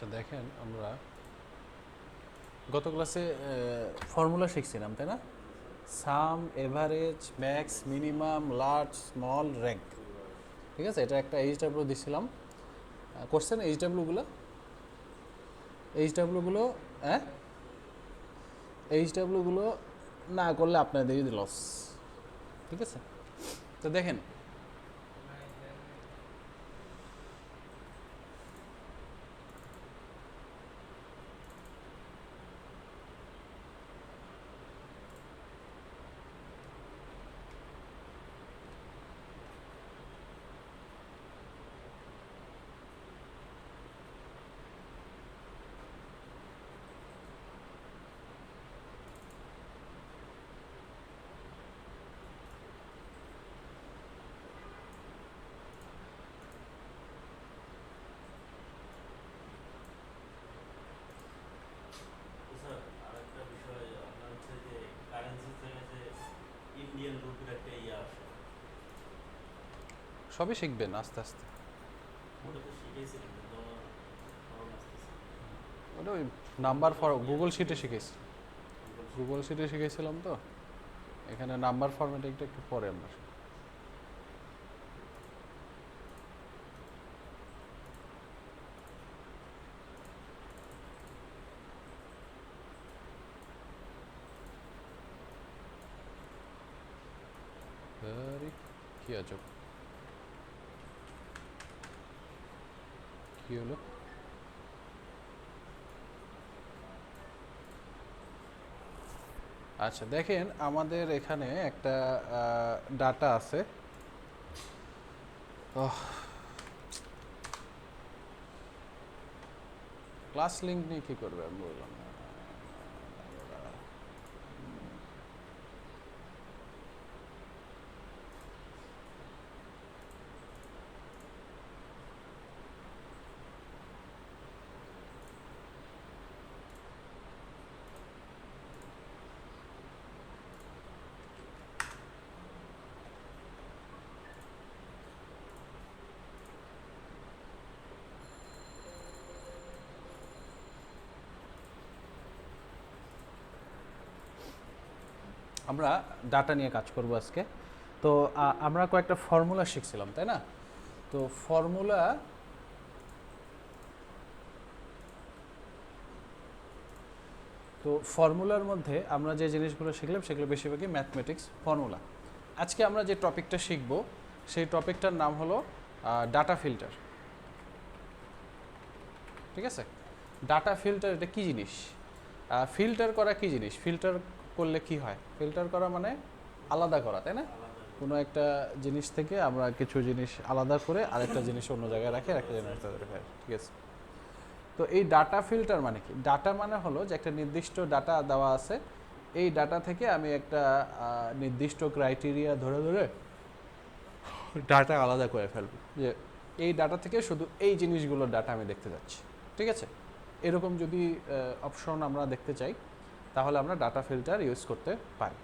আচ্ছা দেখেন, আমরা গত ক্লাসে ফর্মুলা শিখছিলাম, তাই না? Sum, average, max, minimum, large, small, rank. ঠিক আছে, এটা একটা এইচডাব্লিউ দিছিলাম। করছেন এইচডাব্লিউগুলো? এইচডাব্লিউগুলো, হ্যাঁ, এইচডাব্লিউগুলো না করলে আপনাদেরই লস। ঠিক আছে, তো দেখেন স্যার আরেকটা বিষয় আপনার হচ্ছে যে কারেন্সি থেকে যে ইন্ডিয়ান রুপির একটা ইয়ে আসে, সবই শিখবেন আস্তে আস্তে। ওটা তো শিখেছিলেন কিন্তু আমার ফরম আসতেছে ওটা ওই নাম্বার ফর ইয়াতে গুগল শিটে শিখেছি শিখেছি, গুগল শিটে। গুগল শিটে শিখেছিলাম তো। এখানে নাম্বার ফরম্যাটিংটা একটু পরে আমরা শিখব। আরে কি আজব, কি হলো? আচ্ছা দেখেন, আমাদের এখানে একটা ডাটা আছে। ক্লাস লিঙ্ক নিয়ে কী করবে আমি বললাম না। আমরা ডাটা নিয়ে কাজ করব আজকে। তো আমরা কয়েকটা ফর্মুলা শিখছিলাম, তাই না? তো ফর্মুলার মধ্যে আমরা যে জিনিসগুলো শিখলাম সেগুলো বেশিরভাগই ম্যাথমেটিক্স ফর্মুলা। আজকে আমরা যে টপিকটা শিখব সেই টপিকটার নাম হলো ডাটা ফিল্টার। ঠিক আছে, ডাটা ফিল্টার এটা কী জিনিস? ফিল্টার করা কী জিনিস? ফিল্টার করলে কি হয়? ফিল্টার করা মানে আলাদা করা, তাই না? আলাদা করে। কোনো একটা জিনিস থেকে আমরা কিছু জিনিস আলাদা করে আরেকটা জিনিস অন্য জায়গায় রাখি, আরেকটা জিনিস রেখে। ঠিক আছে, তো এই ডাটা ফিল্টার মানে কি? ডাটা মানে হলো যে একটা নির্দিষ্ট ডাটা দেওয়া আছে, এই ডাটা থেকে আমি একটা নির্দিষ্ট ক্রাইটেরিয়া ধরে ধরে ডাটা আলাদা করে ফেলবো, যে এই ডাটা থেকে শুধু এই জিনিসগুলোর ডাটা আমি দেখতে যাচ্ছি। ঠিক আছে, এরকম যদি অপশন আমরা দেখতে চাই তাহলে আমরা ডাটা ফিল্টার ইউজ করতে পারি।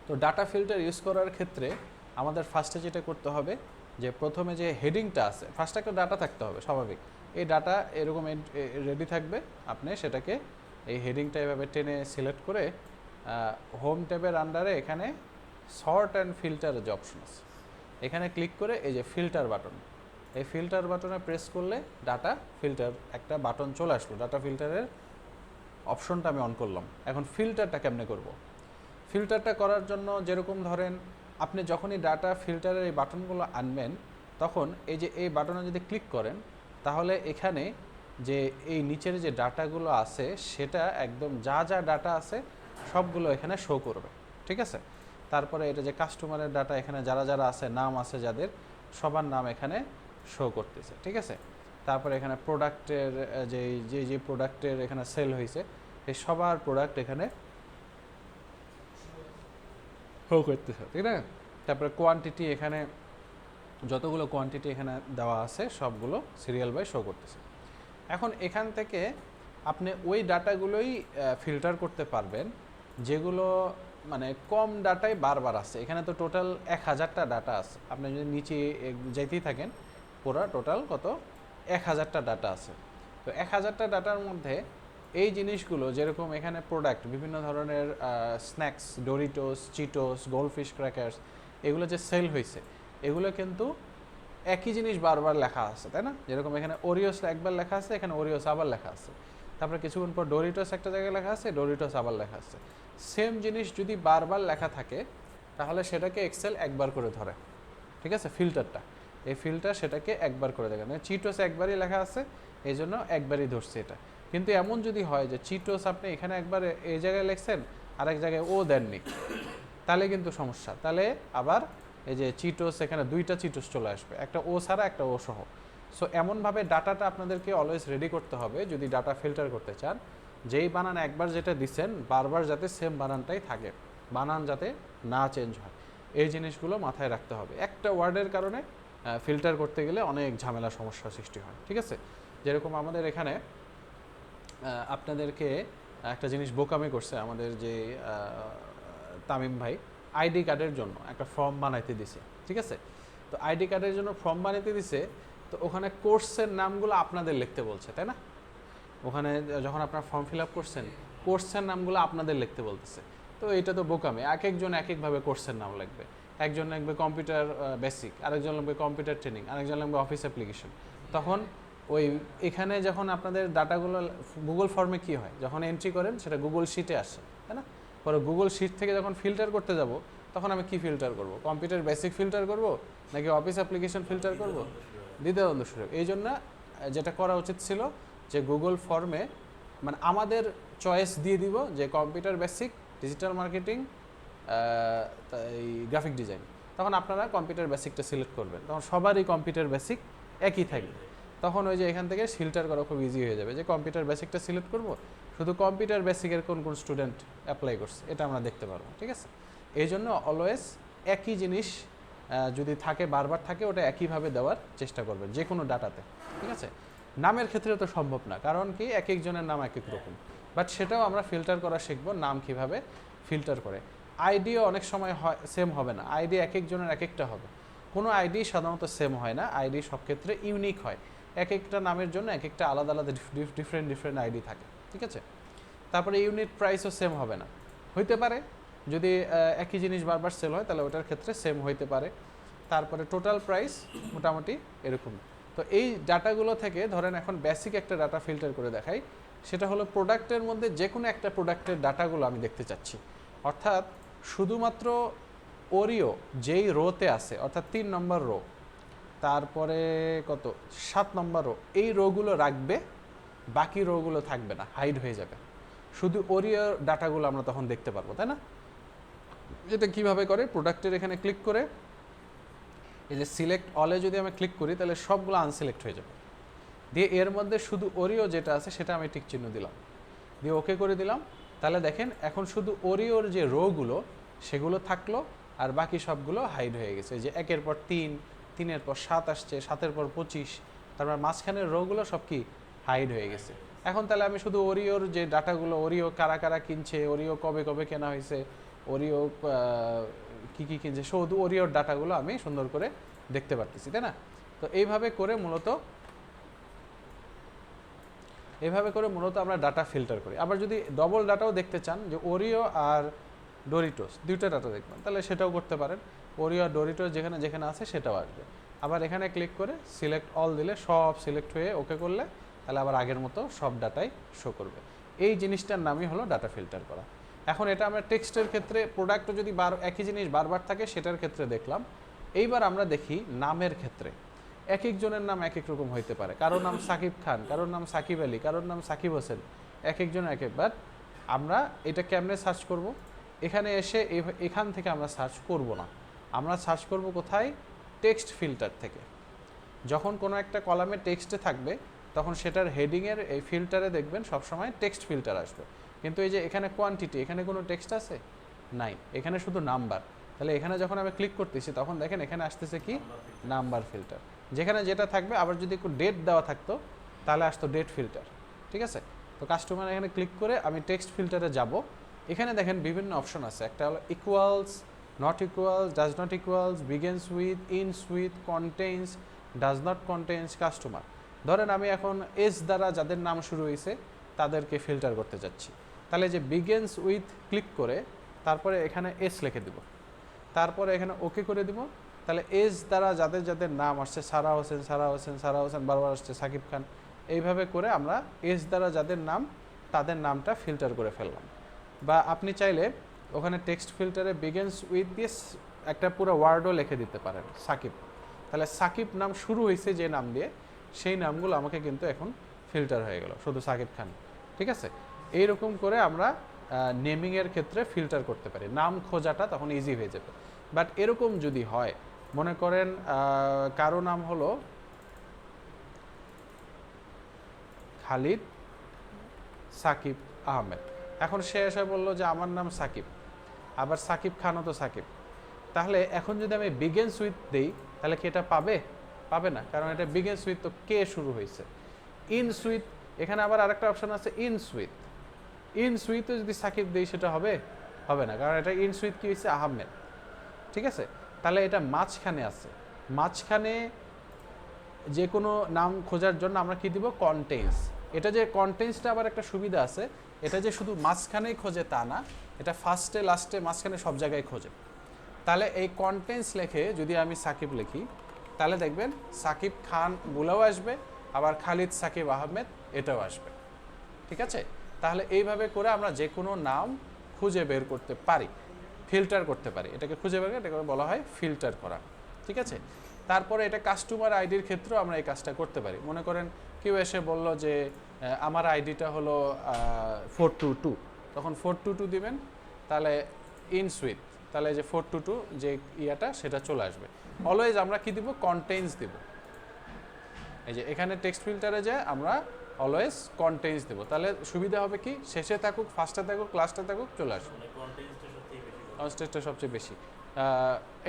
তো ডাটা ফিল্টার ইউজ করার ক্ষেত্রে আমাদের ফার্স্টে যেটা করতে হবে, যে প্রথমে যে হেডিংটা আছে, ফার্স্টে একটা ডাটা থাকতে হবে স্বাভাবিক। এই ডাটা এরকম রেডি থাকবে, আপনি সেটাকে এই হেডিংটা এভাবে টেনে সিলেক্ট করে হোম ট্যাবের আন্ডারে এখানে সর্ট অ্যান্ড ফিল্টার যে অপশন আছে, এখানে ক্লিক করে এই যে ফিল্টার বাটন, এই ফিল্টার বাটনে প্রেস করলে ডাটা ফিল্টার একটা বাটন চলে আসলো। ডাটা ফিল্টারের অপশনটা আমি অন করলাম। এখন ফিল্টারটা কেমনে করব? ফিল্টারটা করার জন্য যেরকম ধরেন আপনি যখনই ডাটা ফিল্টারের এই বাটনগুলো আনবেন, তখন এই যে এই বাটনে যদি ক্লিক করেন তাহলে এখানে যে এই নিচের যে ডাটাগুলো আছে সেটা একদম যা যা ডাটা আছে সবগুলো এখানে শো করবে। ঠিক আছে, তারপরে এটা যে কাস্টমারের ডাটা, এখানে যারা যারা আছে, নাম আছে যাদের, সবার নাম এখানে শো করতেছে। ঠিক আছে, তারপরে এখানে প্রোডাক্টের যে যে যে প্রোডাক্টের এখানে সেল হয়েছে এই সবার প্রোডাক্ট এখানে শো করতেছে। ঠিক না? তারপরে কোয়ান্টিটি, এখানে যতগুলো কোয়ান্টিটি এখানে দেওয়া আছে সবগুলো সিরিয়াল বাই শো করতেছে। এখন এখান থেকে আপনি ওই ডাটাগুলোই ফিল্টার করতে পারবেন যেগুলো মানে কম ডাটাই বারবার আছে। এখানে তো টোটাল 1000টা ডাটা আছে, আপনি যদি নিচে যেতেই থাকেন পুরো টোটাল কত 1000টা ডাটা আছে। তো 1000টা ডাটার মধ্যে এই জিনিসগুলো যেরকম এখানে প্রোডাক্ট বিভিন্ন ধরনের স্ন্যাক্স, ডোরিটোস, চিটোস, গোল্ডফিশ ক্র্যাকার্স, এগুলো যে সেল হয়েছে এগুলো কিন্তু একই জিনিস বারবার লেখা আছে, তাই না? যেরকম এখানে ওরিওস একবার লেখা আছে, এখানে ওরিওস আবার লেখা আছে, তারপরে কিছুক্ষণ পর ডোরিটোস একটা জায়গায় লেখা আছে, ডোরিটোস আবার লেখা আছে। সেম জিনিস যদি বারবার লেখা থাকে তাহলে সেটাকে এক্সেল একবার করে ধরে, ঠিক আছে? ফিল্টারটা, এই ফিল্টার সেটাকে একবার করে দেখেন, চিটোস একবারই লেখা আছে এই জন্য একবারই ধরছে এটা। কিন্তু এমন যদি হয় যে চিটোস আপনি এখানে একবার এই জায়গায় লিখছেন আরেক জায়গায় ও দেননি, তাহলে কিন্তু সমস্যা। তাহলে আবার এই যে চিটোস, এখানে দুইটা চিটোস চলে আসবে, একটা ও ছাড়া একটা ও সহ। সো এমনভাবে ডাটাটা আপনাদেরকে অলওয়েজ রেডি করতে হবে যদি ডাটা ফিল্টার করতে চান, যেই বানান একবার যেটা দিচ্ছেন বারবার যাতে সেম বানানটাই থাকে, বানান যাতে না চেঞ্জ হয়, এই জিনিসগুলো মাথায় রাখতে হবে। একটা ওয়ার্ডের কারণে ফিল্টার করতে গেলে অনেক ঝামেলা সমস্যার সৃষ্টি হয়, ঠিক আছে? যেরকম আমাদের এখানে আপনাদেরকে একটা জিনিস বোকামি করছে আমাদের যে তামিম ভাই, আইডি কার্ডের জন্য একটা ফর্ম বানাইতে দিছে, ঠিক আছে? তো আইডি কার্ডের জন্য ফর্ম বানাইতে দিছে, তো ওখানে কোর্সের নামগুলো আপনাদের লিখতে বলছে, তাই না? ওখানে যখন আপনার ফর্ম ফিল আপ করছেন কোর্সের নামগুলো আপনাদের লিখতে বলতেছে। তো এটা তো বোকামি, এক একজন এক একভাবে কোর্সের নাম লিখবে। একজন লিখবে কম্পিউটার বেসিক, আরেকজন লিখবে কম্পিউটার ট্রেনিং, আরেকজন লিখবে অফিস অ্যাপ্লিকেশন। তখন ওই এখানে যখন আপনাদের ডাটাগুলো গুগল ফর্মে কি হয়, যখন এন্ট্রি করেন সেটা গুগল শিটে আসে, তাই না? পরে গুগল শিট থেকে যখন ফিল্টার করতে যাব তখন আমি কি ফিল্টার করব? কম্পিউটার বেসিক ফিল্টার করব নাকি অফিস অ্যাপ্লিকেশন ফিল্টার করব? দ্বিধাদ্বন্দ্ব শুরু। এই জন্য যেটা করা উচিত ছিল যে গুগল ফর্মে মানে আমাদের চয়েস দিয়ে দিব যে কম্পিউটার বেসিক, ডিজিটাল মার্কেটিং, এই গ্রাফিক ডিজাইন, তখন আপনারা কম্পিউটার বেসিকটা সিলেক্ট করবেন, তখন সবারই কম্পিউটার বেসিক একই থাকবে। তখন ওই যে এখান থেকে ফিল্টার করা খুব ইজি হয়ে যাবে যে কম্পিউটার বেসিকটা সিলেক্ট করব, শুধু কম্পিউটার বেসিকের কোন কোন স্টুডেন্ট অ্যাপ্লাই করছে এটা আমরা দেখতে পারবো, ঠিক আছে? এই জন্য অলওয়েজ একই জিনিস যদি থাকে, বারবার থাকে, ওটা একইভাবে দেওয়ার চেষ্টা করবেন যে কোনো ডাটাতে, ঠিক আছে? নামের ক্ষেত্রে তো সম্ভব না, কারণ কি এক একজনের নাম এক এক রকম, বাট সেটাও আমরা ফিল্টার করা শিখব, নাম কিভাবে ফিল্টার করে। আইডিও অনেক সময় হয় সেম হবে না, আইডি এক একজনের এক একটা হবে, কোনো আইডি সাধারণত সেম হয় না, আইডি সব ক্ষেত্রে ইউনিক হয়, এক একটা নামের জন্য এক একটা আলাদা আলাদা ডিফারেন্ট আইডি থাকে, ঠিক আছে? তারপরে ইউনিট প্রাইসও সেম হবে না, হইতে পারে যদি একই জিনিস বারবার সেল হয় তাহলে ওটার ক্ষেত্রে সেম হইতে পারে। তারপরে টোটাল প্রাইস মোটামুটি এরকম। তো এই ডাটাগুলো থেকে ধরেন এখন বেসিক একটা ডাটা ফিল্টার করে দেখাই, সেটা হলো প্রোডাক্টের মধ্যে যে কোনো একটা প্রোডাক্টের ডাটাগুলো আমি দেখতে চাচ্ছি, অর্থাৎ শুধুমাত্র ওরিও যেই রোতে আছে, অর্থাৎ 3 নম্বর রো, তারপরে কত 7 নম্বর রো, এই রোগুলো রাখবে, বাকি রোগুলো থাকবে না, হাইড হয়ে যাবে, শুধু ওরিও ডাটাগুলো আমরা তখন দেখতে পারবো, তাই না? এটা কিভাবে করে, প্রোডাক্টের এখানে ক্লিক করে এই যে সিলেক্ট অলে যদি আমি ক্লিক করি তাহলে সবগুলো আনসিলেক্ট হয়ে যাবে, দিয়ে এর মধ্যে শুধু ওরিও যেটা আছে সেটা আমি টিক চিহ্ন দিলাম, দিয়ে ওকে করে দিলাম। তাহলে দেখেন এখন শুধু ওরিওর যে রোগুলো সেগুলো থাকলো আর বাকি সবগুলো হাইড হয়ে গেছে, যে 1-এর পর 3, 3-এর পর 7 আসছে, 7-এর পর 25, তারপর মাঝখানের রোগুলো সব কি হাইড হয়ে গেছে। এখন তাহলে আমি শুধু ওরিওর যে ডাটাগুলো, ওরিও কারা কারা কিনছে, ওরিও কবে কবে কেনা হয়েছে, ওরিও কী কী কিনছে, শুধু ওরিওর ডাটাগুলো আমি সুন্দর করে দেখতে পারতেছি, তাই না? তো এইভাবে করে মূলত আমরা ডাটা ফিল্টার করি। আবার যদি ডবল ডাটাও দেখতে চান, যে ওরিও আর ডোরিটোস দুইটা ডাটা দেখবেন, তাহলে সেটাও করতে পারেন, ওরিও আর ডোরিটোস যেখানে যেখানে আছে সেটাও আসবে। আবার এখানে ক্লিক করে সিলেক্ট অল দিলে সব সিলেক্ট হয়ে ওকে করলে তাহলে আবার আগের মতো সব ডাটাই শো করবে। এই জিনিসটার নামই হলো ডাটা ফিল্টার করা। এখন এটা আমরা টেক্সটের ক্ষেত্রে, প্রোডাক্টও যদি একই জিনিস বারবার থাকে সেটার ক্ষেত্রে দেখলাম। এইবার আমরা দেখি নামের ক্ষেত্রে। এক একজনের নাম এক এক রকম হইতে পারে, কারোর নাম সাকিব খান, কারোর নাম সাকিব আলী, কারোর নাম সাকিব হোসেন, এক একজন এক একবার। আমরা এটা কেমনে সার্চ করব? এখানে এসে এখান থেকে আমরা সার্চ করব না, আমরা সার্চ করব কোথায়? টেক্সট ফিল্টার থেকে। যখন কোনো একটা কলামে টেক্সটে থাকবে তখন সেটার হেডিংয়ের এই ফিল্টারে দেখবেন সবসময় টেক্সট ফিল্টার আসবে, কিন্তু এই যে এখানে কোয়ান্টিটি, এখানে কোনো টেক্সট আছে নাই, এখানে শুধু নাম্বার। তাহলে এখানে যখন আমি ক্লিক করতেছি তখন দেখেন এখানে আসতেছে কি নাম্বার ফিল্টার, যেখানে যেটা থাকবে। আবার যদি একটু ডেট দেওয়া থাকতো তাহলে আসতো ডেট ফিল্টার, ঠিক আছে? তো কাস্টমার এখানে ক্লিক করে আমি টেক্সট ফিল্টারে যাব। এখানে দেখেন বিভিন্ন অপশন আছে, একটা হলো equals, not equals, does not equals, begins with, ins with, contains, does not contains customer. ধরেন আমি এখন এস দ্বারা যাদের নাম শুরু হয়েছে তাদেরকে ফিল্টার করতে যাচ্ছি, তাহলে যে বিগেন্স উইথ ক্লিক করে তারপরে এখানে এস লিখে দিব, তারপরে এখানে ওকে করে দিব। তাহলে এস দ্বারা যাদের যাদের নাম আসছে, সারা হোসেন, সারা হোসেন, সারা হোসেন, বারবার আসছে সাকিব খান, এইভাবে করে আমরা এস দ্বারা যাদের নাম তাদের নামটা ফিল্টার করে ফেললাম। বা আপনি চাইলে ওখানে টেক্সট ফিল্টারে বিগেন্স উইথ দিস একটা পুরো ওয়ার্ডও লিখে দিতে পারেন সাকিব। তাহলে সাকিব নাম শুরু হয়েছে যে নাম দিয়ে, সেই নামগুলো আমাকে কিন্তু এখন ফিল্টার হয়ে গেল, শুধু সাকিব খান। ঠিক আছে, এইরকম করে আমরা নেমিংয়ের ক্ষেত্রে ফিল্টার করতে পারি, নাম খোঁজাটা তখন ইজি হয়ে যাবে। বাট এরকম যদি হয়, মনে করেন কারো নাম হলো খালিদ সাকিব আহমেদ, এখন সে এসে বললো যে আমার নাম সাকিব, আবার সাকিব খানও তো সাকিব, তাহলে এখন যদি আমি বিগেন্স উইথ দেই তাহলে কি এটা পাবে? পাবে না, কারণ এটা বিগেন্স উইথ তো কে শুরু হয়েছে। ইন সুইথ, এখানে আবার আরেকটা অপশন আছে ইন সুইথ, ইন সুইথে যদি সাকিব দেই সেটা হবে? হবে না, কারণ এটা ইন সুইথ কি হয়েছে? আহমেদ। ঠিক আছে, তাহলে এটা মাঝখানে আছে, মাঝখানে যে কোনো নাম খোঁজার জন্য আমরা কি দিব? কন্টেন্স। এটা যে কন্টেন্সটা আবার একটা সুবিধা আছে, এটা যে শুধু মাঝখানেই খোঁজে তা না, এটা ফার্স্টে লাস্টে মাঝখানে সব জায়গায় খোঁজে। তাহলে এই কন্টেন্স লেখে যদি আমি সাকিব লিখি, তাহলে দেখবেন সাকিব খান বলেও আসবে, আবার খালিদ সাকিব আহমেদ এটাও আসবে। ঠিক আছে, তাহলে এইভাবে করে আমরা যে কোনো নাম খুঁজে বের করতে পারি, ফিল্টার করতে পারি। এটাকে খুঁজে বের করে এটাকে বলা হয় ফিল্টার করা। ঠিক আছে, তারপরে এটা কাস্টমার আইডির ক্ষেত্রেও আমরা এই কাজটা করতে পারি। মনে করেন কেউ এসে বলল যে আমার আইডিটা হলো 422, তখন 422 দিবেন, তাহলে ইন সুইথ, তাহলে যে 422 যে ইয়াটা সেটা চলে আসবে। অলওয়েজ আমরা কি দিব? কন্টেন্টস দিব। এই যে এখানে টেক্সট ফিল্টারে যে আমরা অলওয়েজ কন্টেন্টস দেবো, তাহলে সুবিধা হবে কি? শেষে থাকুক, ফার্স্টে থাকুক, লাস্টে থাকুক, চলে আসবে। মানে কন্টেন্টসটা সবথেকে বেশি বড়। কনস্টেন্টটা সবচেয়ে বেশি,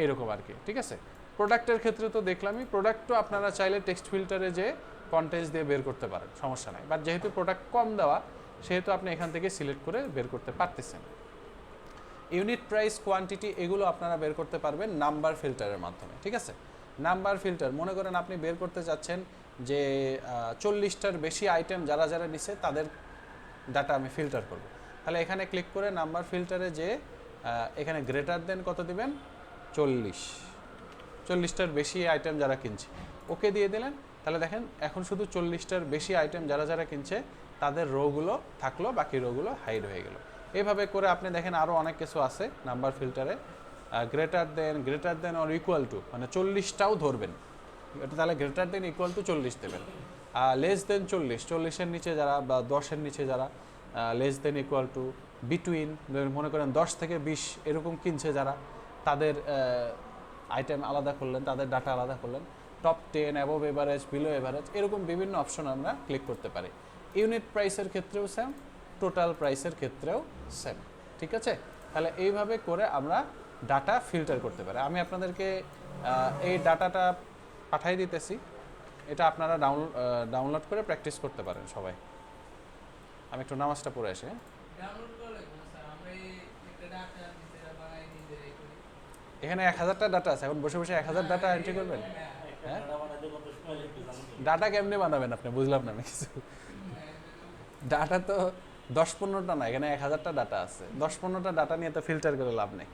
এইরকম আর কি। ঠিক আছে, প্রোডাক্টের ক্ষেত্রে তো দেখলামই, প্রোডাক্টও আপনারা চাইলে টেক্সট ফিল্টারে যে কন্টেন্টস দিয়ে বের করতে পারেন, সমস্যা নাই। বাট যেহেতু প্রোডাক্ট কম দেওয়া, সেহেতু আপনি এখান থেকে সিলেক্ট করে বের করতে পারতেছেন। ইউনিট প্রাইস, কোয়ান্টিটি, এগুলো আপনারা বের করতে পারবেন নাম্বার ফিল্টারের মাধ্যমে। ঠিক আছে, নাম্বার ফিল্টার, মনে করেন আপনি বের করতে চাচ্ছেন যে 40টার বেশি আইটেম যারা যারা নিছে তাদের ডাটা আমি ফিল্টার করব, তাহলে এখানে ক্লিক করে নাম্বার ফিল্টারে যে এখানে গ্রেটার দেন কত দিবেন? 40টার বেশি আইটেম যারা কিনছে, ওকে দিয়ে দিলেন। তাহলে দেখেন এখন শুধু 40টার বেশি আইটেম যারা যারা কিনছে তাদের রোগুলো থাকলো, বাকি রোগুলো হাইড হয়ে গেল। এইভাবে করে আপনি দেখেন আরও অনেক কিছু আছে নাম্বার ফিল্টারে। Greater than or equal to, মানে 40টাও ধরবেন, এটা তাহলে গ্রেটার দেন ইকুয়াল টু 40 দেবেন। লেস দেন 40-এর নিচে যারা বা 10-এর নিচে যারা, less than equal to, between, মনে করেন 10 থেকে 20 এরকম কিনছে যারা, তাদের আইটেম আলাদা করলেন, তাদের ডাটা আলাদা করলেন। Top 10, above average, below average, এরকম বিভিন্ন অপশন আমরা ক্লিক করতে পারি। ইউনিট প্রাইসের ক্ষেত্রেও সেম, টোটাল প্রাইসের ক্ষেত্রেও সেম। ঠিক আছে, তাহলে এইভাবে করে আমরা ডাটা ফিল্টার করতে পারি। আমি আপনাদেরকে এই ডাটাটা পাঠিয়ে দিতেছি, এটা আপনারা ডাউনলোড করে প্র্যাকটিস করতে পারেন সবাই। আমি একটু নামাজটা পড়ে আসি। এখানে 1000টা ডাটা আছে, এখন বসে বসে 1000 ডাটা এন্ট্রি করবেন? হ্যাঁ, ডাটা বানাতে কত সময় লাগবে জানেন তো? ডাটা কেমনে বানাবেন আপনি? বুঝলাম না আমি কিছু। ডাটা তো 10-15টা না, এখানে 1000টা ডাটা আছে, 10-15টা ডাটা নিয়ে তো ফিল্টার করে লাভ নেই।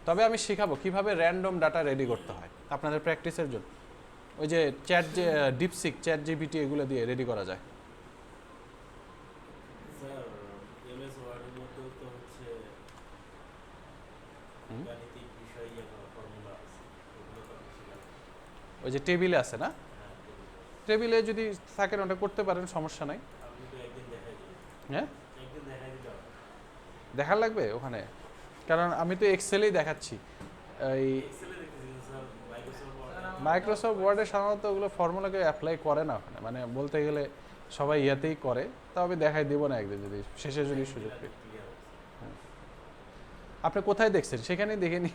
তবে আমি শিখাবো কিভাবে র্যান্ডম ডাটা রেডি করতে হয় আপনাদের প্র্যাকটিসের জন্য। ওই যে ডিপসিক, চ্যাট জিপিটি, এগুলো দিয়ে রেডি করা যায়। স্যার, এমএস ওয়ার্ডের মধ্যেও তো হচ্ছে গাণিতিক বিষয় ফর্মুলা আছে, ওগুলো তো বেশি লাগে। ওই যে টেবিলে আছে না, হ্যাঁ, টেবিলে যদি থাকেন ওটা করতে পারেন, সমস্যা নাই। আপনি তো একদিন দেখাই দিন, হ্যাঁ, একদিন দেখাই দিতে হবে। দেখার লাগবে ওখানে, কারণ আমি তো এক্সেলেই দেখাচ্ছি। এই এক্সেলে দেখতেছি স্যার, মাইক্রোসফট ওয়ার্ডে মাইক্রোসফট ওয়ার্ডে সাধারণত ওগুলো ফর্মুলাকে অ্যাপ্লাই করে না ওখানে, মানে বলতে গেলে সবাই ইয়াতেই করে। তবে দেখাই দিব না একদিন, যদি শেষে যদি সুযোগ পাই। ক্লিয়ার হচ্ছে। আপনি কোথায় দেখছেন? সেখানেই দেখে নি।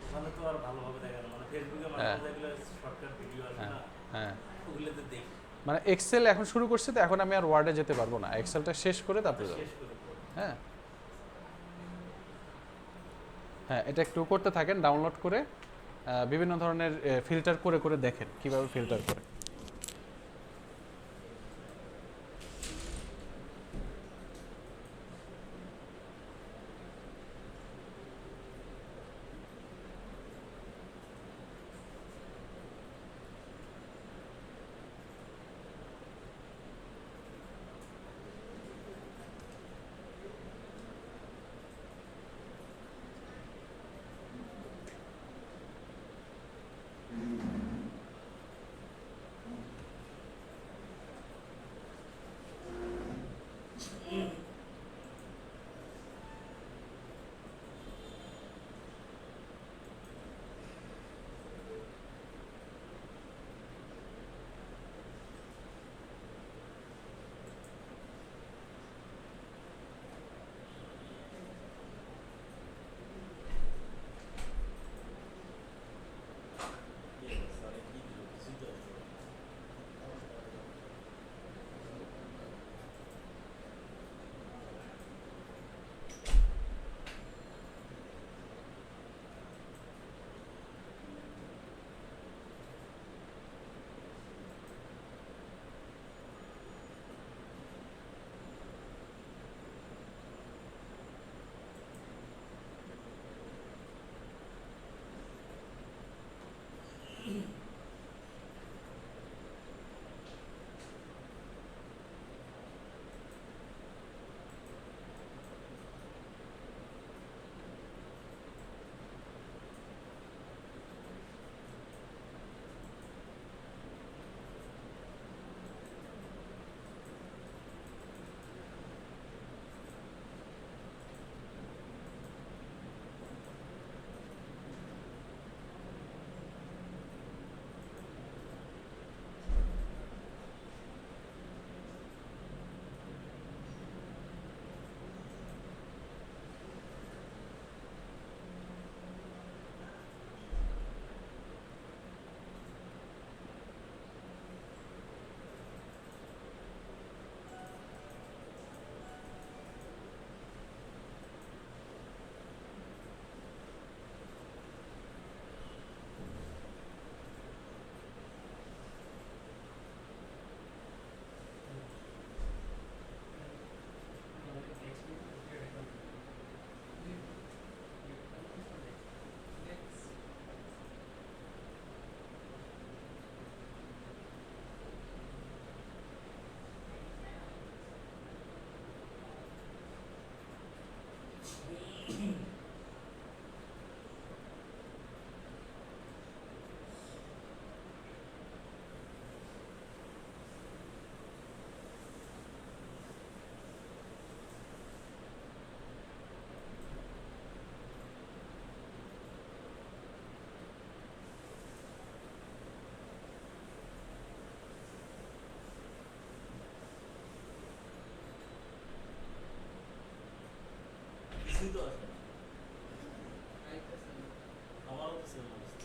ওখানে তো আর ভালোভাবে দেখানো, মানে ফেসবুকে মাঝে হ্যাঁ। মাঝে এগুলো শর্টকাট ভিডিও আসে না, হ্যাঁ, ওগুলোতে দেখি, মানে এক্সেল এখন শুরু করছে, তো এখন আমি আর ওয়ার্ডে যেতে পারবো না, এক্সেলটা শেষ করে তারপরে যাবো। শেষ করে পড়ি। হ্যাঁ, হ্যাঁ, এটা একটু করতে থাকেন ডাউনলোড করে, বিভিন্ন ধরনের ফিল্টার করে করে দেখেন কিভাবে ফিল্টার করে। স্যার কি দিল কিছুই তো আসলো না। কিছুই তো আসে না। আমারও তো সেম অবস্থা।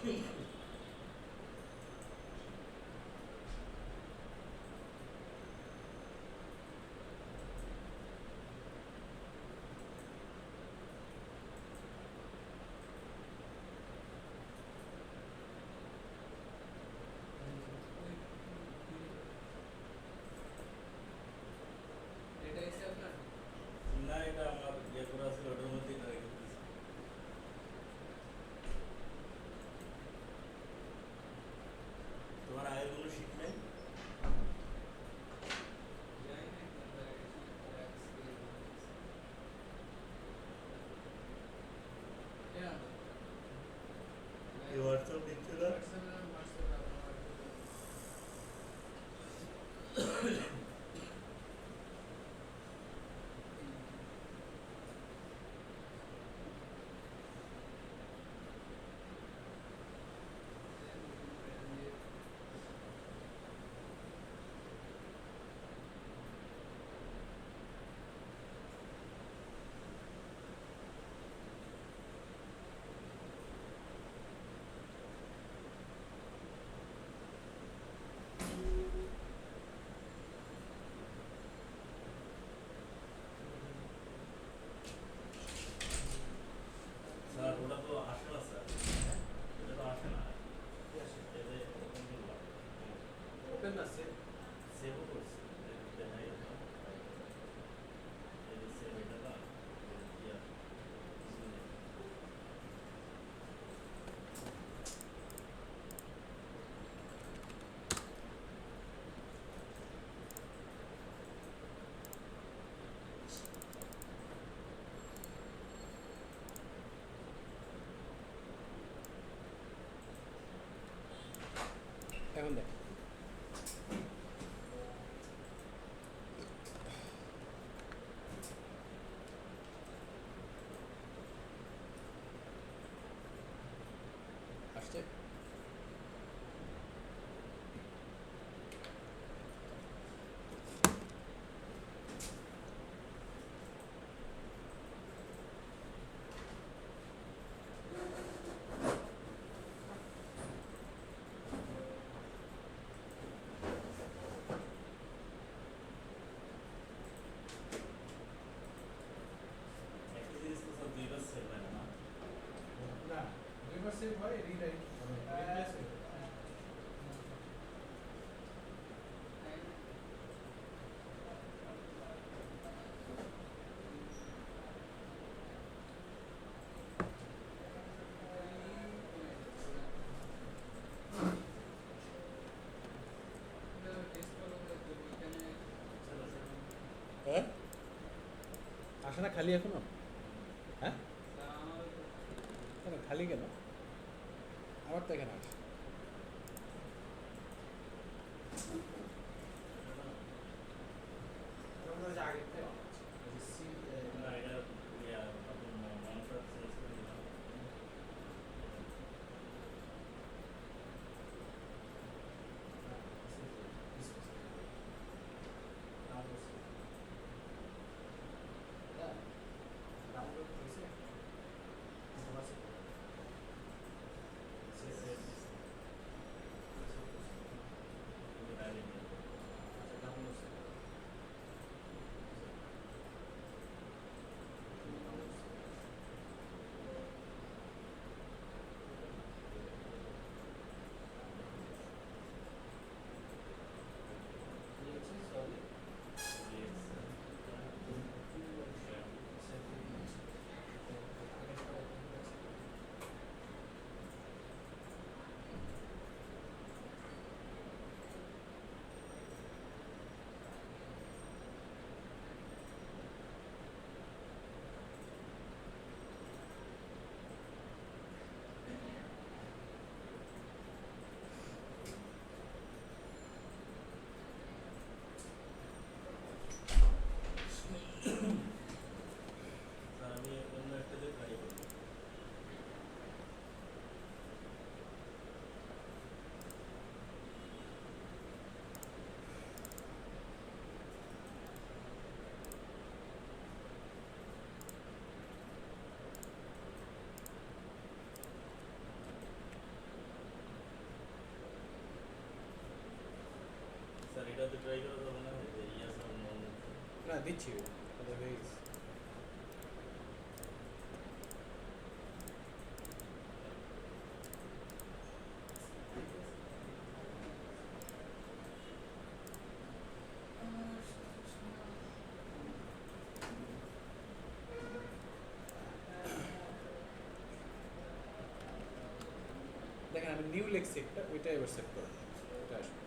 না এটা আমার ইয়ে করা আছে ওটার মধ্যে এটা রেখে দিয়েছি। তোমার আগের কোনো শীট নেই? এই হোয়াটসঅ্যাপ দিচ্ছে না? স্যার ওটা তো আসে না স্যার, এটা তো আসে না। এই যে ওপেন করলাম, সেভও করছি, দেখাই না। এই যে সেভ এটা না, কি আসে? কিছুই নেই। এখন দেখ আসছে। একটা জিনিস তো স্যার দুইবার সেভ হয় না। না, দুইবার সেভ হয় রিরাইট রিপ্লেস হয়ে যায়। হ্যাঁ আসে না খালি এখনো? হ্যাঁ কেন খালি কেন? আমার তো এখানে আসে। না এটা ইয়া তখন মনিটর চেঞ্জ করে দিলাম। সে সেভ ডাইরেক্ট দিচ্ছি ওদের হয়ে গেছে। দেখেন আমি নিউ লেখছি একটা, ওইটা এবার সেভ করো, এটা আসবে।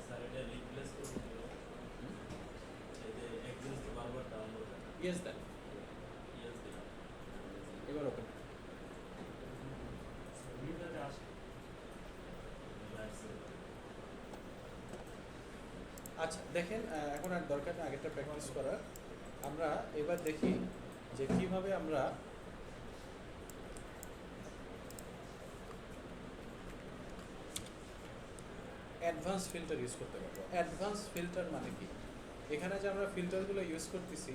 স্যার এটা রিপ্লেস করুন এই যে এক্সিস্ট বারবার ডাউনলোড ইয়েস দেন, ইয়েস দিলাম এবার ওপেন। ভিউটাতে আসে লাগছে আচ্ছা দেখেন, এখন আর দরকার নেই আগেরটা প্র্যাকটিস করার। আমরা এবার দেখি যে কিভাবে আমরা অ্যাডভান্স ফিল্টার ইউজ করতে পারবো। অ্যাডভান্স ফিল্টার মানে কি? এখানে যে আমরা ফিল্টারগুলো ইউজ করতেছি,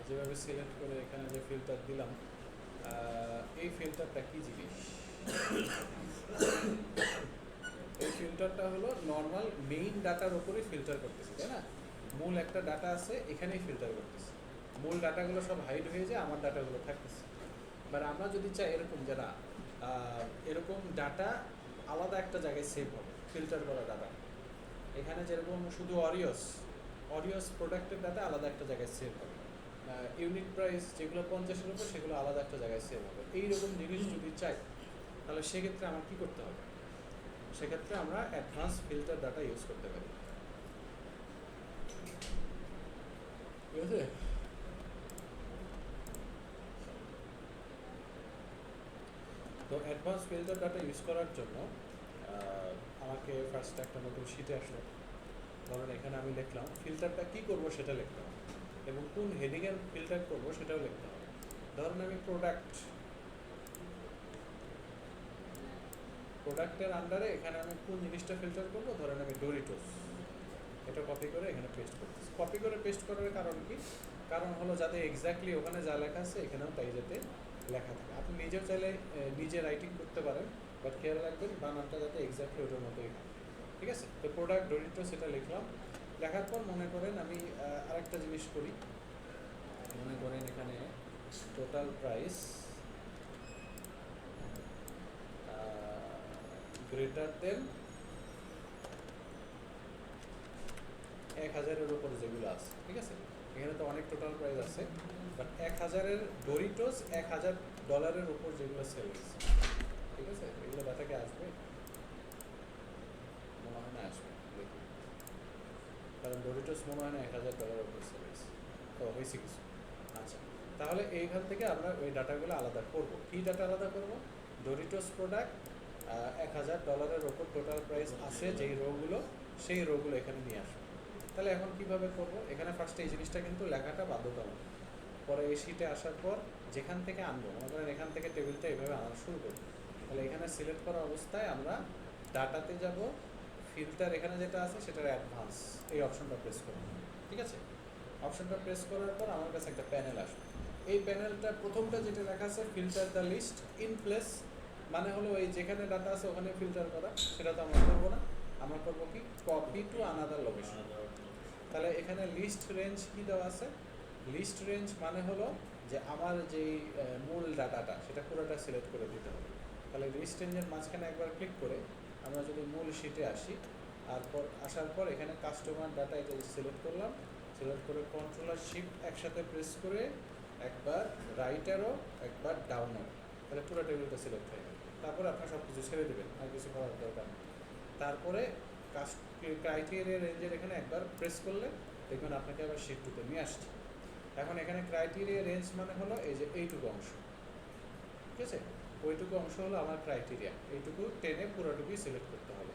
যেভাবে সিলেক্ট করে এখানে যে ফিল্টার দিলাম, এই ফিল্টারটা কি জিনিস? এই ফিল্টারটা হলো নর্মাল মেইন ডাটার উপরেই ফিল্টার করতেছি, তাই না? মূল একটা ডাটা আছে, এখানেই ফিল্টার করতেছি। মূল ডাটাগুলো সব হাইড হয়ে যায়, আমার ডাটাগুলো থাকতেছে। বাট আমরা যদি চাই এরকম যে না, এরকম ডাটা আলাদা একটা জায়গায় সেভ হবে, ফিল্টার করা ডাটা। এখানে যেরকম শুধু অরিয়স প্রোডাক্টের ডাটা আলাদা একটা জায়গায় সেভ হবে, ইউনিট প্রাইস যেগুলো 50-এর উপর সেগুলো আলাদা একটা জায়গায় সেভ হবে। এইরকম জিনিস যদি চাই তাহলে সেক্ষেত্রে আমার কী করতে হবে? সেক্ষেত্রে আমরা অ্যাডভান্স ফিল্টার ডাটা ইউজ করতে পারি, ঠিক আছে? তো অ্যাডভান্স ফিল্টার ডাটা ইউজ করার জন্য আমাকে ফার্স্ট একটা নতুন শিটে আসলো। ধরুন এখানে আমি লিখলাম ফিল্টারটা কী করবো সেটা লিখতে হবে, এবং কোন হেডিংয়ে ফিল্টার করবো সেটাও লিখতে হবে। ধরুন আমি প্রোডাক্টের আন্ডারে এখানে আমি কোন জিনিসটা ফিল্টার করবো, ধরেন আমি ডোরিটোস, এটা কপি করে এখানে পেস্ট করতেছি। কপি করে পেস্ট করার কারণ কি? কারণ হলো যাতে এক্স্যাক্টলি ওখানে যা লেখা আছে এখানেও তাই যাতে লেখা থাকে। আপনি নিজেও চাইলে নিজে রাইটিং করতে পারেন, বাট খেয়াল রাখবেন বানানটা যাতে এক্স্যাক্টলি ওটার মতোই হয়, ঠিক আছে? তো প্রোডাক্ট ডোরিটোস এটা লিখলাম। লেখার পর মনে করেন আমি আরেকটা জিনিস করি, মনে করেন এখানে টোটাল প্রাইস গ্রেটার দেন 1000-এর উপরে যেগুলো আছে, ঠিক আছে? এখানে তো অনেক টোটাল প্রাইস আছে, বাট 1000-এর ডোরিটোস $1000 উপর যেগুলো সেল হয়েছে, ঠিক আছে? এগুলো ডাটাকে আসবে, মনে হয় না আসবে, দেখি। কারণ ডোরিটোস মনে হয় না $1000 উপর সেল হয়েছে, তো হয়েছে কিছু। আচ্ছা, তাহলে এইখান থেকে আমরা ওই ডাটাগুলো আলাদা করব। কী ডাটা আলাদা করব? ডোরিটোস প্রোডাক্ট $1000-এর ওপর টোটাল প্রাইস আছে যেই রোগুলো, সেই রোগুলো এখানে নিয়ে আসবো। তাহলে এখন কিভাবে করব? এখানে ফার্স্টে এই জিনিসটা কিন্তু লেখাটা বাধ্যতামূলক। পরে এই শিটে আসার পর যেখান থেকে আনবো, মনে করেন এখান থেকে টেবিলটা এইভাবে আনা শুরু করব। তাহলে এখানে সিলেক্ট করা অবস্থায় আমরা ডাটাতে যাব, ফিল্টার এখানে যেটা আছে সেটার অ্যাডভান্স, এই অপশনটা প্রেস করব, ঠিক আছে? অপশনটা প্রেস করার পর আমার কাছে একটা প্যানেল আসবে। এই প্যানেলটা প্রথমটা যেটা লেখা আছে filter the list in place, মানে হলো এই যেখানে ডাটা আছে ওখানে ফিল্টার করা, সেটা তো আমরা করবো না। আমরা করবো কি? Copy to another location. তাহলে এখানে লিস্ট রেঞ্জ কি দেওয়া আছে? লিস্ট রেঞ্জ মানে হলো যে আমার যেই মূল ডাটাটা সেটা পুরোটা সিলেক্ট করে দিতে হবে। তাহলে লিস্ট রেঞ্জের মাঝখানে একবার ক্লিক করে আমরা যদি মূল শিটে আসি, আসার পর এখানে কাস্টমার ডাটা এটা সিলেক্ট করলাম, সিলেক্ট করে কন্ট্রোলার শিফট একসাথে প্রেস করে একবার রাইট অ্যারো একবার ডাউন অ্যারো, তাহলে পুরো টেবিলটা সিলেক্ট হয়ে গেল। তারপরে আপনার সব কিছু ছেড়ে দেবেন, আর কিছু করার দরকার নেই। তারপরে ক্রাইটেরিয়া রেঞ্জের এখানে একবার প্রেস করলে দেখবেন আপনাকে আবার শিফট টুতে নিয়ে আসছে। এখন এখানে ক্রাইটেরিয়া রেঞ্জ মানে হলো এই যে এইটুকু অংশ, ঠিক আছে? ওইটুকু অংশ হলো আমার ক্রাইটেরিয়া, এইটুকু টেনে পুরোটুকুই সিলেক্ট করতে হবে।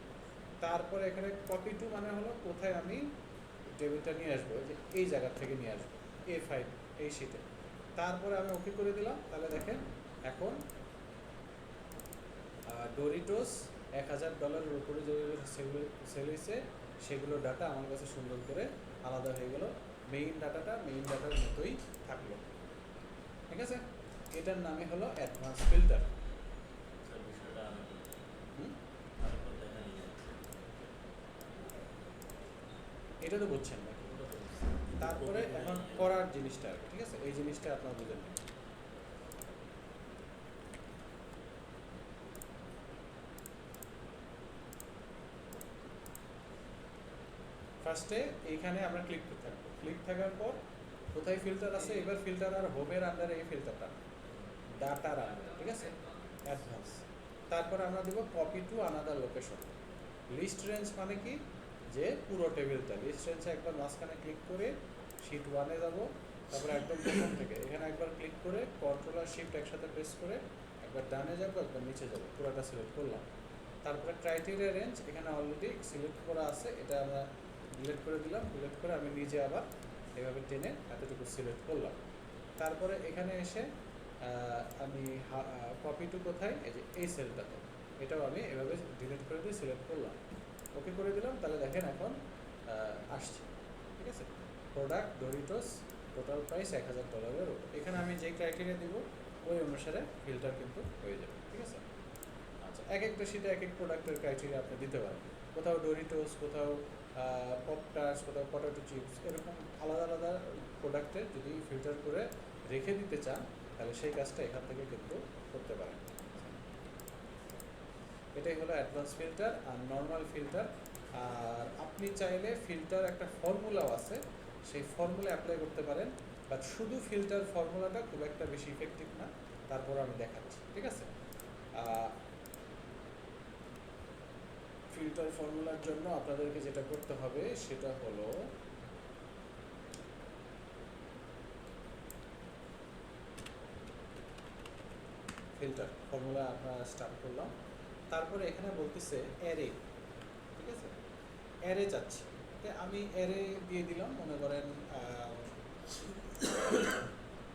তারপরে এখানে কপি টু মানে হলো কোথায় আমি টেবিলটা নিয়ে আসবো, যে এই জায়গা থেকে নিয়ে আসবো, A5 এই শিটে। তারপরে আমি ওকে করে দিলাম। তাহলে দেখেন এখন ডোরিটোস $1000-এর উপরে যেগুলো সেল হয়েছে সেগুলো ডাটা আমার কাছে সুন্দর করে আলাদা হয়ে গেল, মেইন ডাটাটা মেইন ডাটার মতোই থাকলো। ঠিক আছে, এটার নামে হলো অ্যাডভান্স ফিল্টার। স্যার বিষয়টা আরেকটু হুম, আরেকটু দেখা নিয়ে এটা তো বুঝছেন নাকি? ওটা তো তারপরে এখন করার জিনিসটা আর কি, ঠিক আছে, এই জিনিসটা আপনার বুঝেন না। ফার্স্টে এইখানে আমরা ক্লিক করতে থাকবো, ক্লিক থাকার পর কোথায় ফিল্টার আছে, এবার ফিল্টার আর হোমের আন্ডারে এই ফিল্টারটা ডাটার আন্ডারে, ঠিক আছে, অ্যাডভান্স। তারপরে আমরা দেবো copy to another location. List range মানে কি, যে পুরো টেবিলটা লিস্ট রেঞ্জে একবার মাঝখানে ক্লিক করে শিট 1-এ যাবো, তারপরে একদম প্রথম থেকে এখানে একবার ক্লিক করে কন্ট্রোল আর শিফট একসাথে প্রেস করে একবার ডানে যাবো একবার নিচে যাবো, পুরোটা সিলেক্ট করলাম। তারপরে ক্রাইটেরিয়া রেঞ্জ এখানে অলরেডি সিলেক্ট করা আছে, এটা আমরা ডিলিট করে দিলাম, ডিলিট করে আমি নিজে আবার এভাবে টেনে এতটুকু সিলেক্ট করলাম। তারপরে এখানে এসে আমি কপি টু কোথায়, এই যে এই সেলটাতে, এটাও আমি এভাবে ডিলিট করে দিয়ে সিলেক্ট করলাম, ওকে করে দিলাম। তাহলে দেখেন এখন আসছে, ঠিক আছে, প্রোডাক্ট ডোরিটোস টোটাল প্রাইস $1000-এর ওপর। এখানে আমি যে ক্রাইটেরিয়া দিব ওই অনুসারে ফিল্টার কিন্তু হয়ে যাবে, ঠিক আছে। আচ্ছা, এক একটা শীটে এক এক প্রোডাক্টের ক্রাইটেরিয়া আপনি দিতে পারেন, কোথাও ডোরিটোস, কোথাও পপটাস, কোথাও পটেটো চিপস, এরকম আলাদা আলাদা প্রোডাক্টের যদি ফিল্টার করে রেখে দিতে চান তাহলে সেই কাজটা এখান থেকে কিন্তু করতে পারেন। এটাই হলো অ্যাডভান্স ফিল্টার আর নর্মাল ফিল্টার। আর আপনি চাইলে ফিল্টার একটা ফর্মুলাও আছে, সেই ফর্মুলা অ্যাপ্লাই করতে পারেন, বাট শুধু ফিল্টার ফর্মুলাটা খুব একটা বেশি ইফেক্টিভ না, তারপর আমি দেখাচ্ছি, ঠিক আছে। ফিল্টার ফর্মুলার জন্য আপনাদেরকে যেটা করতে হবে সেটা হলো ফিল্টার ফর্মুলা আমরা স্টার্ট করলাম। তারপরে এখানে বলতেছে অ্যারে, ঠিক আছে, অ্যারে চাচ্ছি, আমি অ্যারে দিয়ে দিলাম, মনে করেন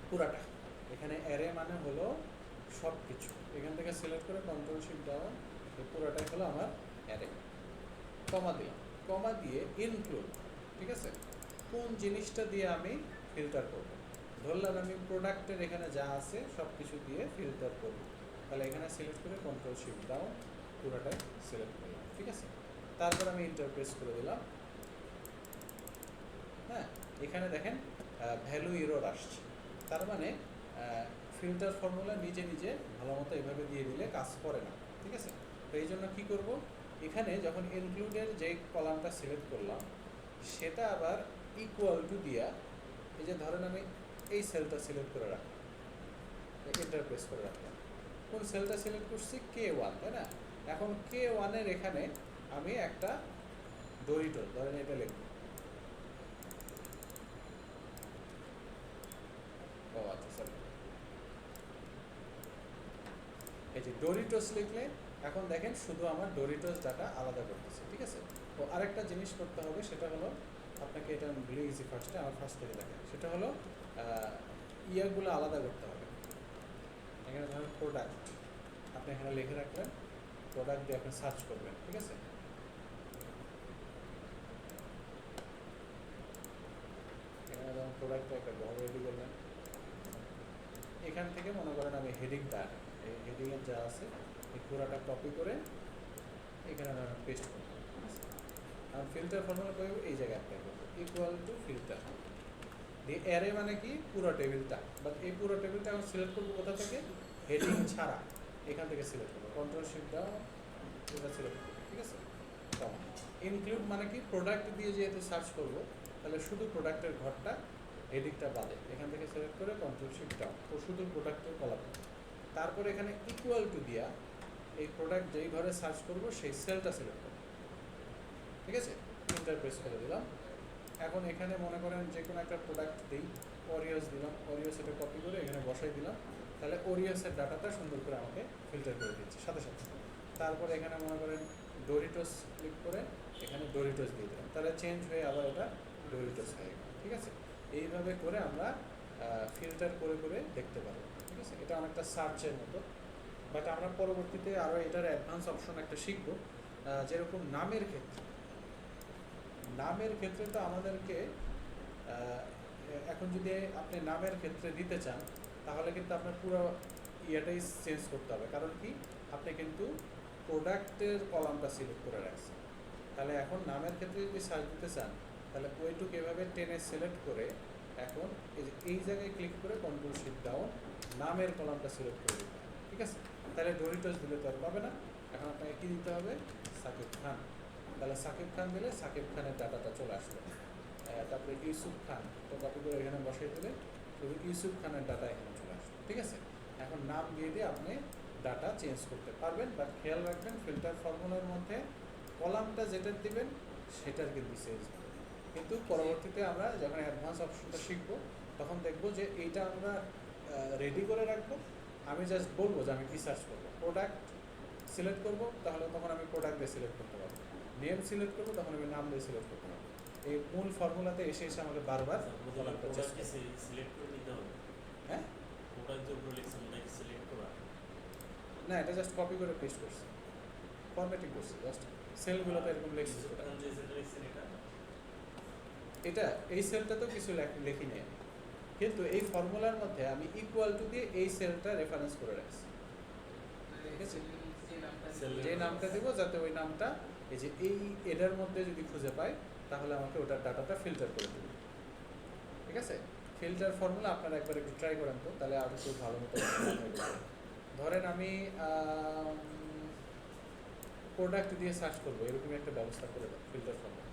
পুরাটা। এখানে অ্যারে মানে হলো সব কিছু, এখান থেকে সিলেক্ট করে কন্ট্রোল শিফট ডাউন, পুরাটাই হলো আমার অ্যারে। কমা দিলাম, কমা দিয়ে ইনক্লুড, ঠিক আছে, কোন জিনিসটা দিয়ে আমি ফিল্টার করব। ধরলাম আমি প্রোডাক্টের এখানে যা আছে সব কিছু দিয়ে ফিল্টার করব, তাহলে এখানে সিলেক্ট করে কন্ট্রোল শিফট ডাউন পুরোটাই সিলেক্ট করলাম, ঠিক আছে। তারপর আমি ইন্টারপ্রেস করে দিলাম। হ্যাঁ, এখানে দেখেন ভ্যালু এরর আসছে, তার মানে ফিল্টার ফর্মুলা নিজে নিজে ভালো মতো এভাবে দিয়ে দিলে কাজ করে না, ঠিক আছে। তো এই জন্য কী করব, এখানে যখন ইনক্লুডের যে কলামটা সিলেক্ট করলাম সেটা আবার ইকুয়াল টু দিয়া, এই যে ধরেন আমি এই সেলটা সিলেক্ট করে রাখলাম, ইন্টারপ্রেস করে রাখলাম, কোন সেলটা সিলেক্ট করছি K1, তাই না। এখন K1-এর এখানে আমি একটা ডোরিটোস ধরেন এটা লিখব, ও আচ্ছা স্যার, এই যে ডোরিটোস লিখলে এখন দেখেন শুধু আমার ডোরিটোস ডাটা আলাদা করতেছে, ঠিক আছে। তো আরেকটা জিনিস করতে হবে, সেটা হলো আপনাকে এটা ভেরি ইজি, ফার্স্টে আমার ফার্স্ট থেকে দেখেন, সেটা হলো ইয়ারগুলো আলাদা করতে হবে। এখানে ধরেন প্রোডাক্ট, আপনি এখানে লিখে রাখলেন, প্রোডাক্ট দিয়ে আপনি সার্চ করবেন, ঠিক আছে। এখানে ধরুন প্রোডাক্টটা একটা ঘর রেডি করলেন, এখান থেকে মনে করেন আমি হেডিংটা, এই হেডিংয়ের যা আছে এই পুরোটা কপি করে এখানে ধরেন পেস্ট করবো, ঠিক আছে। আর ফিল্টার ফর্মুলা করবো এই জায়গায় অ্যাপ্লাই করবো, ইকুয়াল টু ফিল্টার। এই অ্যারে মানে কি, পুরো টেবিলটা, বাট এই পুরো টেবিলটা আমি সিলেক্ট করবো কোথা থেকে, হেডিং ছাড়া এখান থেকে সিলেক্ট করবো, কন্ট্রোল শিফট ডাউন, এটা সিলেক্ট করবো, ঠিক আছে। ইনক্লুড মানে কি, প্রোডাক্ট দিয়ে যেহেতু সার্চ করবো তাহলে শুধু প্রোডাক্টের ঘরটা, হেডিংটা বাদে এখান থেকে সিলেক্ট করে কন্ট্রোল শিফট ডাউন, তো শুধু প্রোডাক্টের কলাম। তারপর এখানে ইকুয়াল টু দিয়া এই প্রোডাক্ট যেই ঘরে সার্চ করবো সেই সেলটা সিলেক্ট করবো, ঠিক আছে, ইন্টারপ্রেস করে দিলাম। এখন এখানে মনে করেন যে কোনো একটা প্রোডাক্ট দিই, ওরিওস দিলাম, ওরিওস এটা কপি করে এখানে বসাই দিলাম, তাহলে ওরিওসের ডাটাটা সুন্দর করে আমাকে ফিল্টার করে দিচ্ছে সাথে সাথে। তারপর এখানে মনে করেন ডোরিটোস ক্লিক করে এখানে ডোরিটোস দিয়ে দিলাম, তাহলে চেঞ্জ হয়ে আবার এটা ডোরিটোস হয়ে গেল, ঠিক আছে। এইভাবে করে আমরা ফিল্টার করে করে দেখতে পারবো, ঠিক আছে। এটা অনেকটা সার্চের মতো, বাট আমরা পরবর্তীতে আরও এটার অ্যাডভান্স অপশন একটা শিখবো, যেরকম নামের ক্ষেত্রে নামের ক্ষেত্রে তো আমাদেরকে এখন যদি আপনি নামের ক্ষেত্রে দিতে চান তাহলে কিন্তু আপনার পুরো ইয়েটাই চেঞ্জ করতে হবে, কারণ কি আপনি কিন্তু প্রোডাক্টের কলামটা সিলেক্ট করে রাখছেন। তাহলে এখন নামের ক্ষেত্রে যদি সার্চ দিতে চান তাহলে ওইটুকু এভাবে টেনে সিলেক্ট করে এখন এই জায়গায় ক্লিক করে কন্ট্রোল শিফট ডাউন নামের কলামটা সিলেক্ট করে দিতে হবে, ঠিক আছে? তাহলে ডরিটোস দিলে তো আর পাবে না, এখন আপনাকে কী দিতে হবে, সাকিব খান। তাহলে সাকিব খান দিলে সাকিব খানের ডাটাটা চলে আসবে। তারপরে ইউসুফ খান তো কপি করে এখানে বসাই দিলে শুধু ইউসুফ খানের ডাটা এখানে চলে আসবে, ঠিক আছে? এখন নাম দিয়ে আপনি ডাটা চেঞ্জ করতে পারবেন, বাট খেয়াল রাখবেন ফিল্টার ফর্মুলার মধ্যে কলামটা যেটা দিবেন সেটার কিন্তু চেঞ্জ হবে। কিন্তু পরবর্তীতে আমরা যখন অ্যাডভান্স অপশনটা শিখবো তখন দেখবো যে এইটা আমরা রেডি করে রাখবো। আমি জাস্ট বলবো যে আমি কী সার্চ করবো, প্রোডাক্ট সিলেক্ট করবো তাহলে তখন আমি প্রোডাক্ট দিয়ে সিলেক্ট করতে পারবো, নেম সিলেক্ট করবো তখন আমি নাম দিয়ে সিলেক্ট করতে পারবো। এই মূল ফর্মুলাতে এসে এসে আমাকে বারবার কলামটা চেঞ্জ প্রোডাক্টকে করতে হবে। সিলেক্ট করে নিতে হবে। হ্যাঁ, প্রোডাক্ট যে উপরে লিখছেন ওটাকে সিলেক্ট করা। না এটা জাস্ট কপি করে পেস্ট করছি, ফরম্যাটিং করছি, জাস্ট সেলগুলোতে এরকম লিখছি। ইউসুফ খান যে যেটা লিখছেন এটা এটা এই সেলটাতেও কিছু লিখি নেই, কিন্তু এই ফর্মুলার মধ্যে আমি ইকুয়াল টু দিয়ে এই সেলটা রেফারেন্স করে রাখছি, ঠিক আছে? যে নামটা দেবো যাতে ওই নামটা এই যে এই এটার মধ্যে যদি খুঁজে পাই তাহলে আমাকে ওটার ডাটাটা ফিল্টার করে দেবে, ঠিক আছে? ফিল্টার ফর্মুলা আপনারা একবার একটু ট্রাই করেন তো, তাহলে আরও খুব ভালো মতো ধরেন আমি প্রোডাক্ট দিয়ে সার্চ করবো, এরকমই একটা ব্যবস্থা করে দেয় ফিল্টার ফর্মুলা।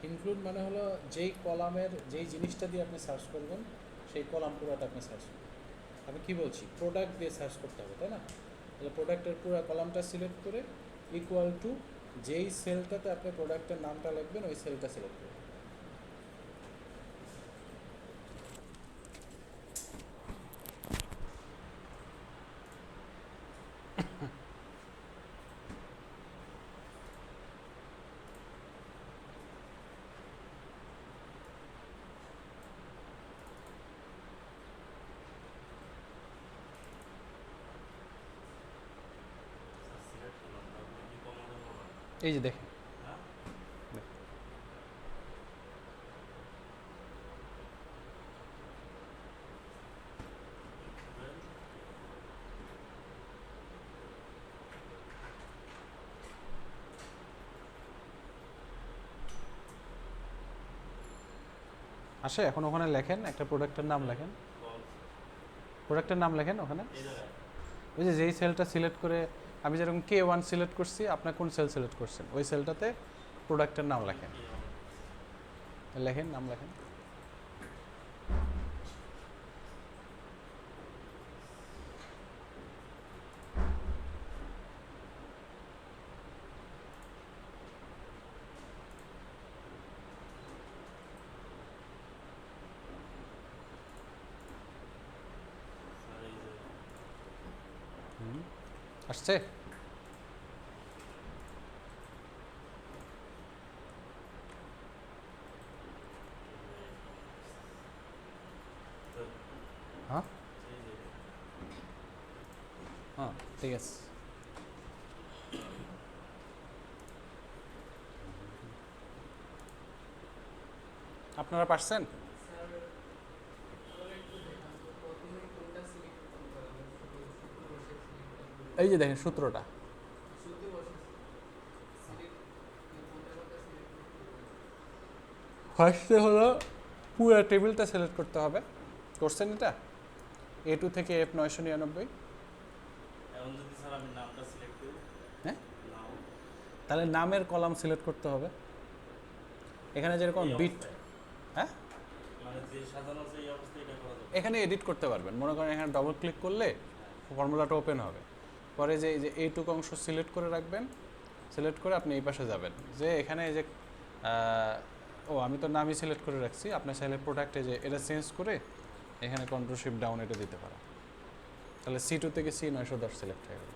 ইনক্লুড মানে হলো যেই কলামের যেই জিনিসটা দিয়ে আপনি সার্চ করবেন সেই কলাম পুরোটা আপনি সার্চ করবেন। আমি কি বলছি, প্রোডাক্ট দিয়ে সার্চ করতে হবে, তাই না? তাহলে প্রোডাক্টের পুরো কলামটা সিলেক্ট করে ইকুয়াল টু যেই সেলটাতে আপনি প্রোডাক্টের নামটা লিখবেন ওই সেলটা সিলেক্ট করবেন। সিলেক্ট করলাম, তারপরে কি কমাতে বললাম? এই যে দেখেন, হ্যাঁ? Well, আসে এখন ওখানে লেখেন একটা প্রোডাক্টের নাম লেখেন, call, প্রোডাক্টের নাম লেখেন ওখানে। এই জায়গায় ওই যে যেই সেলটা সিলেক্ট করে আমি যেরকম K1 সিলেক্ট করছি, আপনার কোন সেল সিলেক্ট করছেন ওই সেলটাতে প্রোডাক্টের নাম লেখেন, কি হবে? লেখেন নাম লেখেন। স্যার এই যে আসছে? হ্যাঁ এই যে হ্যাঁ ঠিক আছে। আপনারা পারছেন? এই যে দেখেন সূত্রটা, ফার্স্টে হলো পুরো টেবিলটা সিলেক্ট করতে হবে। করছেন এটা? A2 থেকে F999। এখন যদি স্যার আমি নামটা সিলেক্ট করি, হ্যাঁ, নাম তাহলে নামের কলাম সিলেক্ট করতে হবে। এখানে যেরকম এই বিট, অবস্থায়, হ্যাঁ মানে যে সাজানো আছে এই অবস্থায় এটা করা যাবে। এখানে এডিট করতে পারবেন। মনে করেন এখানে ডবল ক্লিক করলে ফর্মুলাটা ওপেন হবে। পরে যে এই যে এইটুকু অংশ সিলেক্ট করে রাখবেন, সিলেক্ট করে আপনি এই পাশে যাবেন, যে এখানে এই যে আমি তো নামই সিলেক্ট করে রাখছি, আপনার চাইলে প্রোডাক্টে যে এটা চেঞ্জ করে এখানে কন্ট্রোল শিফট ডাউন এটা দিতে পারেন, তাহলে C2 থেকে C910 সিলেক্ট হয়ে গেল।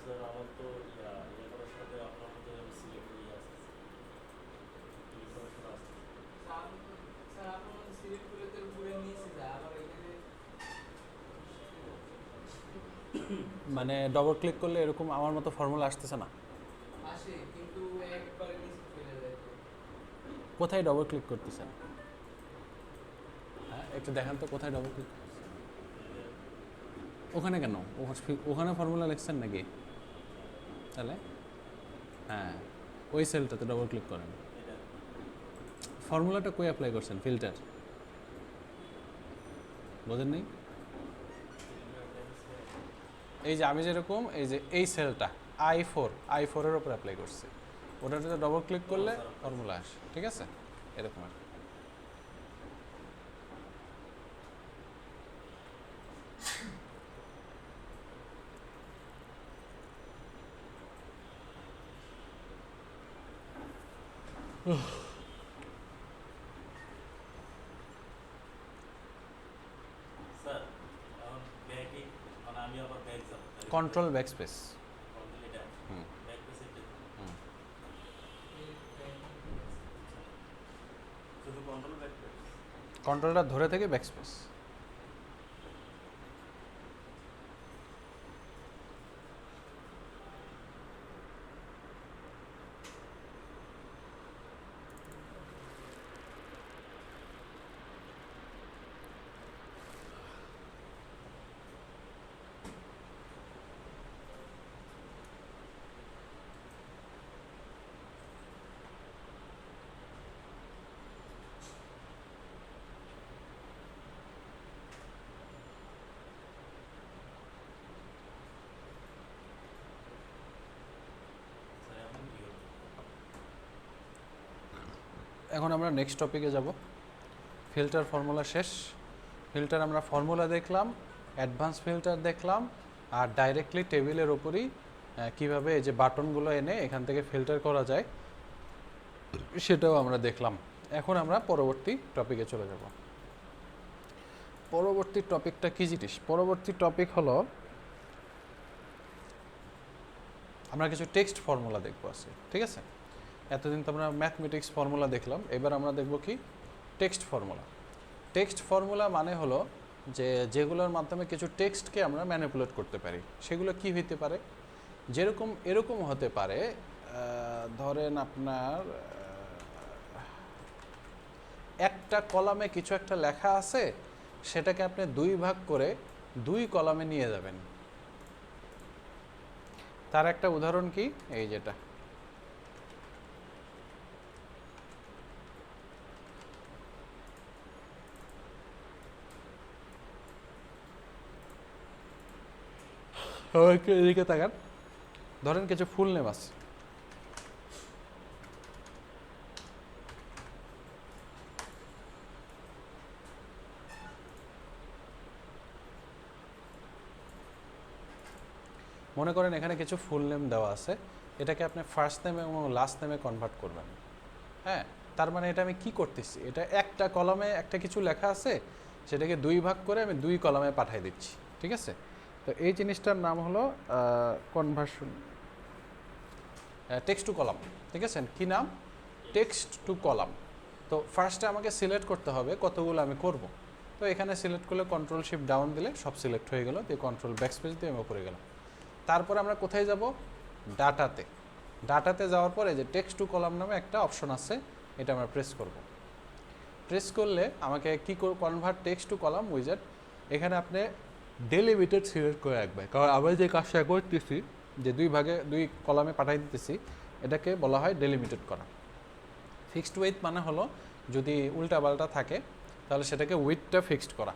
স্যার আমার তো ইয়ে করার সাথে আপনার মতো সিলেক্ট ইয়ে আছে, ক্লিক করার সাথে আসছে। মানে ডবল ক্লিক করলে এরকম আমার মতো ফর্মুলা আসতেছে না। আসে কিন্তু একবারে নিচে চলে যায়। কোথায় ডবল ক্লিক করতেছেন? হ্যাঁ একটু দেখান তো কোথায় ডবল ক্লিক। ওখানে কেন? ওখানে ফর্মুলা লিখছেন নাকি? তাহলে হ্যাঁ ওই সেলটাতে ডবল ক্লিক করেন। এটা ফর্মুলাটা কই অ্যাপ্লাই করছেন? ফিল্টার বোঝেন নেই? এই যে আমি যেরকম এই যে এই সেলটা I4 এর উপর অ্যাপ্লাই করছি, ওটাতে ডবল ক্লিক করলে ফর্মুলা আসে, ঠিক আছে? এরকম আর কি। স্যার এখন ব্যাকে, মানে আমি আবার ব্যাক যাব, কন্ট্রোল ব্যাকস্পেস। কন্ট্রোল এটা হুম ব্যাক পেসে হুম শুধু কন্ট্রোল ব্যাক পেস। কন্ট্রোলটা ধরে থেকে ব্যাকস্পেস। এখন আমরা নেক্সট টপিকে যাব। ফিল্টার ফর্মুলা শেষ। ফিল্টার আমরা ফর্মুলা দেখলাম, অ্যাডভান্স ফিল্টার দেখলাম, আর ডাইরেক্টলি টেবিলের ওপরই কীভাবে এই যে বাটনগুলো এনে এখান থেকে ফিল্টার করা যায় সেটাও আমরা দেখলাম। এখন আমরা পরবর্তী টপিকে চলে যাব। পরবর্তী টপিকটা কী জিনিস? পরবর্তী টপিক হলো আমরা কিছু টেক্সট ফর্মুলা দেখব আজকে, ঠিক আছে? এতদিন তো আমরা ম্যাথমেটিক্স ফর্মুলা দেখলাম, এবার আমরা দেখব কি টেক্সট ফর্মুলা। টেক্সট ফর্মুলা মানে হলো যে যেগুলোর মাধ্যমে কিছু টেক্সটকে আমরা ম্যানিপুলেট করতে পারি। সেগুলো কি হইতে পারে? যেরকম এরকম হতে পারে, ধরেন আপনার একটা কলামে কিছু একটা লেখা আছে, সেটাকে আপনি 2 ভাগ করে 2 কলামে নিয়ে যাবেন। তার একটা উদাহরণ কি? এই যেটা এদিকে তাকান। ধরেন কিছু ফুল নেম আছে, মনে করেন এখানে কিছু ফুল নেম দেওয়া আছে, এটাকে আপনি ফার্স্ট নেম এবং লাস্ট নেমে কনভার্ট করবেন। হ্যাঁ, তার মানে এটা আমি কি করতেছি, এটা একটা কলামে একটা কিছু লেখা আছে, সেটাকে 2 ভাগ করে আমি 2 কলামে পাঠিয়ে দিচ্ছি, ঠিক আছে? তো এই জিনিসটার নাম হলো কনভার্সন, টেক্সট টু কলাম, ঠিক আছে? কি নাম? Text to column. তো ফার্স্টে আমাকে সিলেক্ট করতে হবে কতগুলো আমি করব। তো এখানে সিলেক্ট করলে কন্ট্রোল শিফট ডাউন দিলে সব সিলেক্ট হয়ে গেল, দিয়ে কন্ট্রোল ব্যাকস্পেস দিয়ে আমি উপরে গেলাম। তারপরে আমরা কোথায় যাব? ডাটাতে। ডাটাতে যাওয়ার পরে যে টেক্সট টু কলাম নামে একটা অপশন আছে, এটা আমরা প্রেস করব। প্রেস করলে আমাকে কি convert text to column wizard, এখানে আপনি ডেলিমিটেড সিলেক্ট করে রাখবে, কারণ আমরা যে কাজটা করতেছি যে 2 ভাগে 2 কলামে পাঠাই দিতেছি, এটাকে বলা হয় ডেলিমিটেড করা। ফিক্সড উইথ মানে হলো যদি উল্টাপাল্টা থাকে তাহলে সেটাকে উইথটা ফিক্সড করা,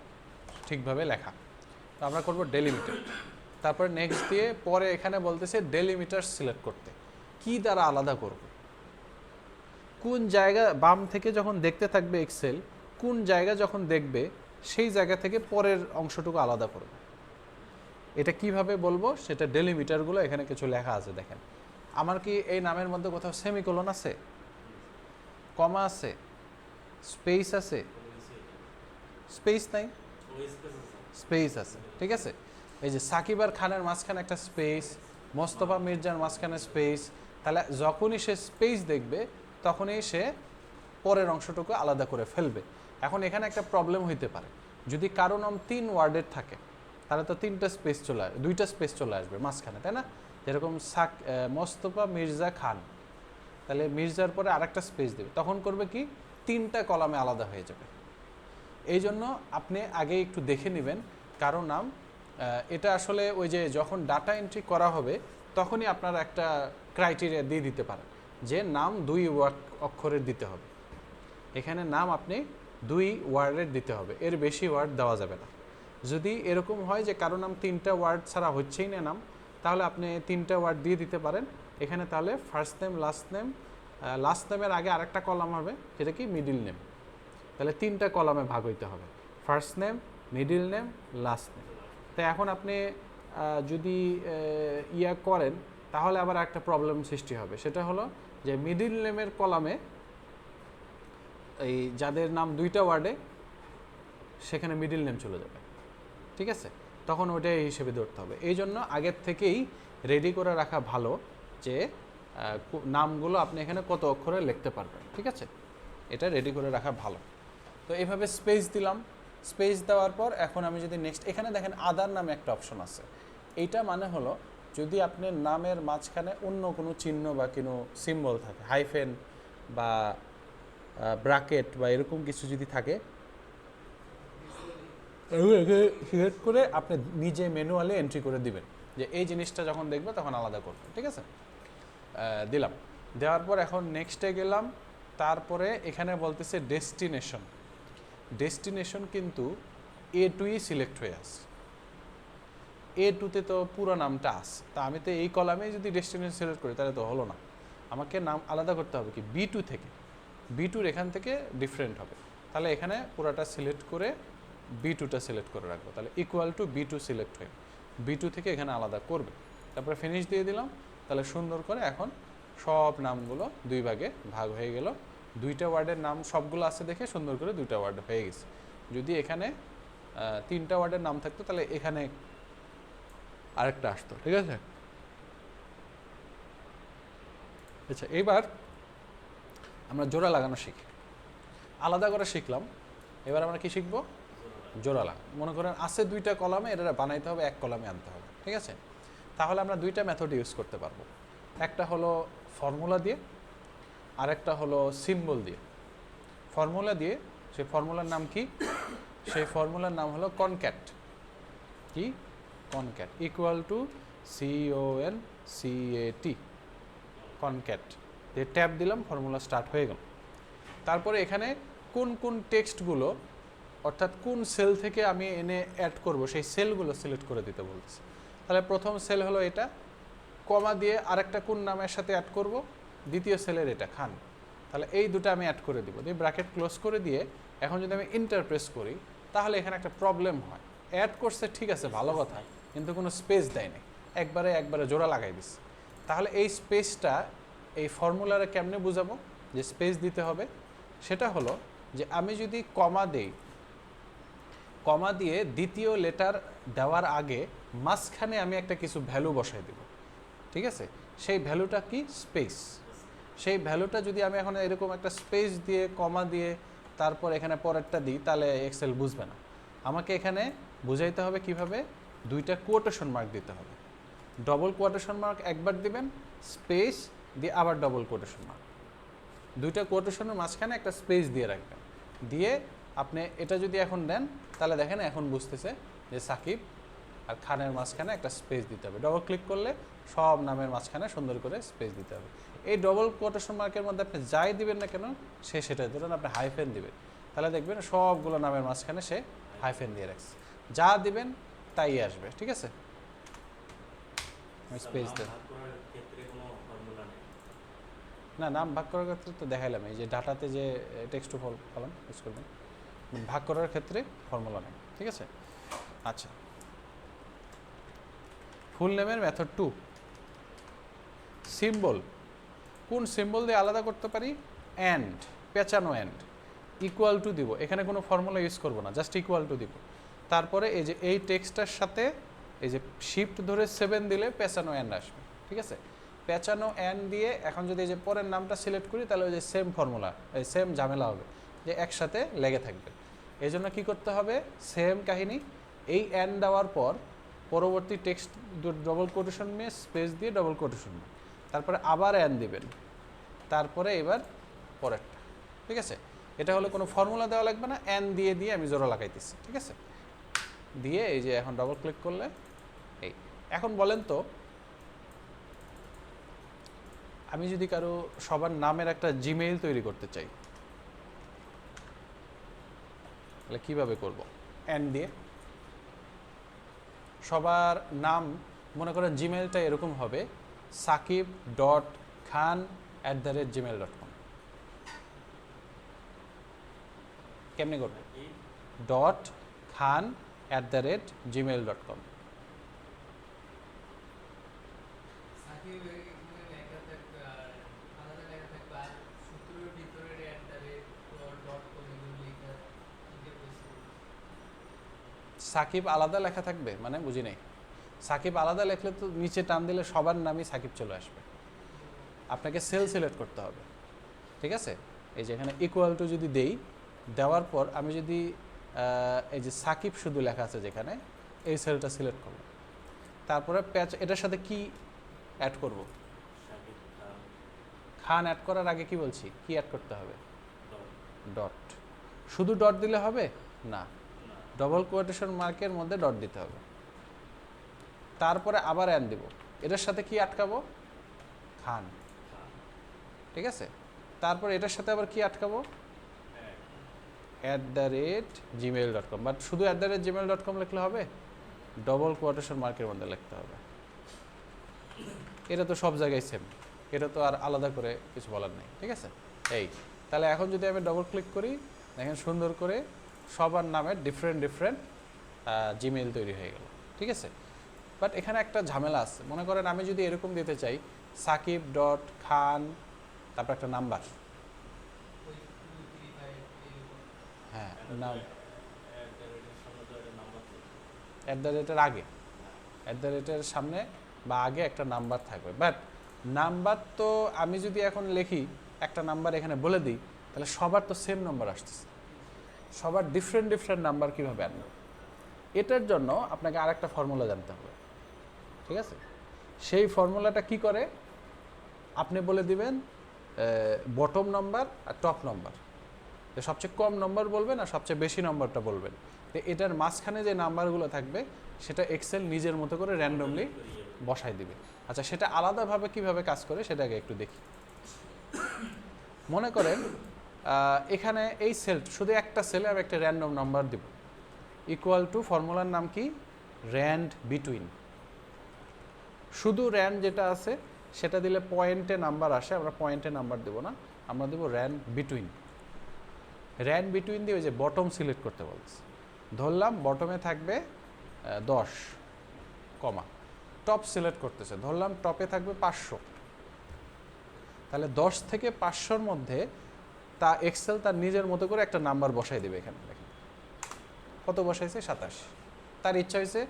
ঠিকভাবে লেখা। তো আমরা করব ডেলিমিটেড। তারপরে নেক্সট দিয়ে পরে এখানে বলতেছে ডেলিমিটার সিলেক্ট করতে। কি দ্বারা আলাদা করব? কোন জায়গা বাম থেকে যখন দেখতে থাকবে এক্সেল, কোন জায়গা যখন দেখবে সেই জায়গা থেকে পরের অংশটুকু আলাদা করবে। এটা কিভাবে বলবো সেটা ডেলিমিটারগুলো এখানে কিছু লেখা আছে, দেখেন। আমার কি এই নামের মধ্যে কোথাও সেমিকোলন আছে, কমা আছে, স্পেস আছে? স্পেস নাই, স্পেস আছে, ঠিক আছে? এই যে সাকিব আর খানের মাঝখানে একটা স্পেস, মোস্তফা মির্জার মাঝখানে স্পেস, তাহলে যখনই সে স্পেস দেখবে তখনই সে পরের অংশটুকু আলাদা করে ফেলবে। এখন এখানে একটা প্রবলেম হইতে পারে, যদি কারো নাম 3 ওয়ার্ডের থাকে তাহলে তো 2টা স্পেস চলে আসবে মাঝখানে, তাই না? যেরকম মোস্তফা মির্জা খান, তাহলে মির্জার পরে আরেকটা স্পেস দেবে, তখন করবে কি 3টা কলামে আলাদা হয়ে যাবে। এই জন্য আপনি আগে একটু দেখে নেবেন কারো নাম, এটা আসলে ওই যে যখন ডাটা এন্ট্রি করা হবে তখনই আপনারা একটা ক্রাইটেরিয়া দিয়ে দিতে পারেন যে নাম 2 অক্ষরের দিতে হবে। এখানে নাম আপনি 2 ওয়ার্ডের দিতে হবে, এর বেশি ওয়ার্ড দেওয়া যাবে না। যদি এরকম হয় যে কারো নাম 3টা ওয়ার্ড ছাড়া হচ্ছেই না নাম, তাহলে আপনি 3টা ওয়ার্ড দিয়ে দিতে পারেন এখানে। তাহলে ফার্স্ট নেম, লাস্ট নেমের আগে আরেকটা কলাম হবে, যেটা কি মিডিল নেম। তাহলে 3টা কলামে ভাগ হইতে হবে, first name, middle name, last name. তো এখন আপনি যদি ইয়া করেন তাহলে আবার একটা প্রবলেম সৃষ্টি হবে, সেটা হলো যে মিডিল নেমের কলামে এই যাদের নাম 2টা ওয়ার্ডে সেখানে মিডিল নেম চলে যাবে, ঠিক আছে? তখন ওইটা এই হিসেবে ধরতে হবে। এই জন্য আগের থেকেই রেডি করে রাখা ভালো যে নামগুলো আপনি এখানে কত অক্ষরে লিখতে পারবেন, ঠিক আছে? এটা রেডি করে রাখা ভালো। তো এইভাবে স্পেস দিলাম। স্পেস দেওয়ার পর এখন আমি যদি নেক্সট, এখানে দেখেন আদার নামে একটা অপশন আছে। এইটা মানে হলো যদি আপনার নামের মাঝখানে অন্য কোনো চিহ্ন বা কোনো সিম্বল থাকে, হাইফেন বা ব্র্যাকেট বা এরকম কিছু যদি থাকে, সিলেক্ট করে আপনি নিজে ম্যানুয়ালি এন্ট্রি করে দিবেন যে এই জিনিসটা যখন দেখবে তখন আলাদা করবে, ঠিক আছে? দিলাম। দেওয়ার পর এখন নেক্সটে গেলাম। তারপরে এখানে বলতেছে ডেস্টিনেশন কিন্তু A2ই সিলেক্ট হয়ে আসে। A2তে তো পুরো নামটা আছে, তা আমি তো এই কলামে যদি ডেস্টিনেশন সিলেক্ট করি তাহলে তো হলো না, আমাকে নাম আলাদা করতে হবে কি B2 থেকে। B2 এখান থেকে ডিফারেন্ট হবে, তাহলে এখানে পুরোটা সিলেক্ট করে B2টা সিলেক্ট করে রাখবো, তাহলে ইকুয়াল টু B2 সিলেক্ট হয়ে B2 থেকে এখানে আলাদা করবে, তারপরে ফিনিশ দিয়ে দিলাম। তাহলে সুন্দর করে এখন সব নামগুলো দুই ভাগে ভাগ হয়ে গেল, দুইটা ওয়ার্ডের নাম সবগুলো আছে দেখে সুন্দর করে দুইটা ওয়ার্ড হয়ে গেছে। যদি এখানে তিনটা ওয়ার্ডের নাম থাকতো তাহলে এখানে আরেকটা আসতো, ঠিক আছে। আচ্ছা, এবার আমরা জোড়া লাগানো শিখি, আলাদা করে শিখলাম। এবার আমরা কি শিখবো? জোড়া লাগা। মনে করেন আছে দুইটা কলামে, এটা বানাইতে হবে এক কলামে আনতে হবে, ঠিক আছে। তাহলে আমরা দুইটা মেথড ইউজ করতে পারবো, একটা হলো ফর্মুলা দিয়ে, আরেকটা হলো সিম্বল দিয়ে। ফর্মুলা দিয়ে, সেই ফর্মুলার নাম কি? সেই ফর্মুলার নাম হলো কনক্যাট। কি? Concat equal to CONCAT, concat দিয়ে ট্যাব দিলাম, ফর্মুলা স্টার্ট হয়ে গেল। তারপরে এখানে কোন কোন টেক্সটগুলো অর্থাৎ কোন সেল থেকে আমি এনে অ্যাড করব সেই সেলগুলো সিলেক্ট করে দিতে বলতেছে। তাহলে প্রথম সেল হলো এটা, কমা দিয়ে আরেকটা কোন নামের সাথে অ্যাড করব, দ্বিতীয় সেলের এটা খান। তাহলে এই দুটো আমি অ্যাড করে দিব, দিয়ে ব্র্যাকেট ক্লোজ করে দিয়ে এখন যদি আমি ইন্টার প্রেস করি তাহলে এখানে একটা প্রবলেম হয়। অ্যাড করছে ঠিক আছে, ভালো কথা, কিন্তু কোনো স্পেস দেয়নি, একবারে জোড়া লাগাই দিচ্ছে। তাহলে এই স্পেসটা এই ফর্মুলারে কেমনে বুঝাবো যে স্পেস দিতে হবে? সেটা হলো যে আমি যদি কমা দেই, কমা দিয়ে দ্বিতীয় লেটার দেওয়ার আগে মাঝখানে আমি একটা কিছু ভ্যালু বসাই দেব, ঠিক আছে। সেই ভ্যালুটা কি? স্পেস। সেই ভ্যালুটা যদি আমি এখন এরকম একটা স্পেস দিয়ে কমা দিয়ে তারপর এখানে পরেরটা দিই তাহলে এক্সেল বুঝবে না। আমাকে এখানে বুঝাইতে হবে কিভাবে, দুইটা কোটেশন মার্ক দিতে হবে। ডবল কোটেশন মার্ক একবার দিবেন, স্পেস দিয়ে আবার ডবল কোটেশন মার্ক, দুইটা কোটেশনের মাঝখানে একটা স্পেস দিয়ে রাখবেন। দিয়ে আপনি এটা যদি এখন দেন তাহলে দেখেন এখন বুঝতেছে যে সাকিব আর খানের মাঝখানে একটা স্পেস দিতে হবে। ডবল ক্লিক করলে সব নামের মাঝখানে সুন্দর করে স্পেস দিতে হবে। এই ডবল কোটেশন মার্কের মধ্যে আপনি যাই দিবেন না কেন সে সেটাই, ধরুন আপনি হাইফেন দিবেন, তাহলে দেখবেন সবগুলো নামের মাঝখানে সে হাইফেন দিয়ে রাখছে, যা দিবেন তাই আসবে, ঠিক আছে। স্পেস দেন ক্ষেত্রে কোনো ফর্মুলা নেই। না, নাম ভাগ করার ক্ষেত্রে তো দেখাইলাম, এই যে ডাটাতে যে টেক্সট টু কলাম ইউজ করবেন, ভাগ করার ক্ষেত্রে ফর্মুলা নেই, ঠিক আছে। আচ্ছা, ফুল নেমের মেথড 2, সিম্বল। কোন সিম্বল দিয়ে আলাদা করতে পারি? অ্যান্ড, পেঁচানো অ্যান্ড, ইকুয়াল টু দিব, এখানে কোনো ফর্মুলা ইউজ করব না, জাস্ট ইকুয়াল টু দিব। তারপরে এই যে এই টেক্সটটার সাথে এই যে শিফট ধরে 7 দিলে পেঁচানো অ্যান্ড আসবে, ঠিক আছে। পেঁচানো অ্যান্ড দিয়ে এখন যদি এই যে পরের নামটা সিলেক্ট করি তাহলে ওই যে সেম ফর্মুলা, এই সেম ঝামেলা হবে যে একসাথে লেগে থাকবে। এই জন্য কী করতে হবে? সেম কাহিনী, এই অ্যান্ড দেওয়ার পর পরবর্তী টেক্সট ডবল কোটেশন নিয়ে স্পেস দিয়ে ডবল কোটেশন, তারপরে আবার অ্যান্ড দিবেন, তারপরে এবার পরেরটা, ঠিক আছে। এটা হলো কোনো ফর্মুলা দেওয়া লাগবে না, অ্যান্ড দিয়ে দিয়ে আমি জোড়া লাগাইতেছি, ঠিক আছে। দিয়ে এই যে এখন ডবল ক্লিক করলে এই, এখন বলেন তো আমি যদি কারো সবার নামের একটা জিমেইল তৈরি করতে চাই তাহলে কিভাবে করব? অ্যান্ড দিয়ে সবার নাম, মনে করেন জিমেইলটা এরকম হবে sakib.khan@gmail.com। কেমনি করবে? .khan@gmail.com। সাকিব এখানে লেখা থাকবে আর আলাদা লেখা থাকবে, আর সূত্রের ভিতরে .com এগুলো লেখা লিখে বসে। সাকিব আলাদা লেখা থাকবে মানে বুঝি নাই। সাকিব আলাদা লেখলে তো নিচে টান দিলে সবার নামই সাকিব চলে আসবে, আপনাকে সেল সিলেক্ট করতে হবে, ঠিক আছে। এই যে এখানে ইকুয়াল টু যদি দেই, দেওয়ার পর আমি যদি এই যে সাকিব শুধু লেখা আছে যেখানে, এই সেলটা সিলেক্ট করব, তারপরে প্যাচ এটার সাথে কি অ্যাড করব? সাকিব খান খান অ্যাড করার আগে কি বলছি, কি অ্যাড করতে হবে? Dot dot. শুধু ডট দিলে হবে না, না ডবল কোটেশন মার্কের মধ্যে ডট দিতে হবে, তারপরে আবার অ্যান্ড দিব, এটার সাথে কি আটকাবো? খান, খান ঠিক আছে। তারপর এটার সাথে আবার কি আটকাবো? @gmail.com। বাট শুধু @gmail.com লিখলে হবে? ডবল কোটেশন মার্কের মধ্যে লিখতে হবে। এটা তো সব জায়গায় সেম, এটা তো আর আলাদা করে কিছু বলার নেই, ঠিক আছে। এই তাহলে এখন যদি আমি ডবল ক্লিক করি দেখেন সুন্দর করে সবার নামে ডিফারেন্ট জিমেইল তৈরি হয়ে গেল, ঠিক আছে। বাট এখানে একটা ঝামেলা আছে, মনে করেন আমি যদি এরকম দিতে চাই sakib.khan তারপর একটা নাম্বার, ওই 235 এরকম। হ্যাঁ একটা নাম সামনে তো একটা নাম্বার থাকে। @এর আগে @এর সামনে বা আগে একটা নাম্বার থাকবে। বাট নাম্বার তো আমি যদি এখন লিখি একটা নাম্বার এখানে বলে দিই, তাহলে সবার তো সেম নাম্বার আসতেছে, সবার ডিফারেন্ট নাম্বার কীভাবে আনবো? এটার জন্য আপনাকে আরেকটা ফর্মুলা জানতে হবে, ঠিক আছে। সেই ফর্মুলাটা কি করে আপনি বলে দিবেন বটম নাম্বার আর টপ নাম্বার, সবচেয়ে কম নম্বর বলবেন আর সবচেয়ে বেশি নম্বরটা বলবেন। তো এটার মাঝখানে যে নাম্বারগুলো থাকবে সেটা এক্সেল নিজের মতো করে র্যান্ডমলি বসায় দিবে। আচ্ছা, সেটা আলাদাভাবে কিভাবে কাজ করে সেটাকে একটু দেখি। মনে করেন এখানে এই সেল, শুধু একটা সেলে আমি একটা র্যান্ডম নাম্বার দিব, ইকুয়াল টু ফর্মুলার নাম কি র্যান্ড বিটুইন। শুধু র্যান্ড যেটা আছে সেটা দিলে পয়েন্টে নাম্বার আসে, আমরা পয়েন্টে নাম্বার দেব না, আমরা দেব র্যান্ড বিটুইন। র্যান্ড বিটুইন দিয়ে ওই যে বটম সিলেক্ট করতে বলছে, ধরলাম বটমে থাকবে 10 কমা, টপ সিলেক্ট করতেছে, ধরলাম টপে থাকবে 500। তাহলে 10 থেকে 500-র মধ্যে তা এক্সেল তার নিজের মতো করে একটা নাম্বার বসাই দেবে। এখানে দেখেন কত বসাইছে 27, তার ইচ্ছা হয়েছে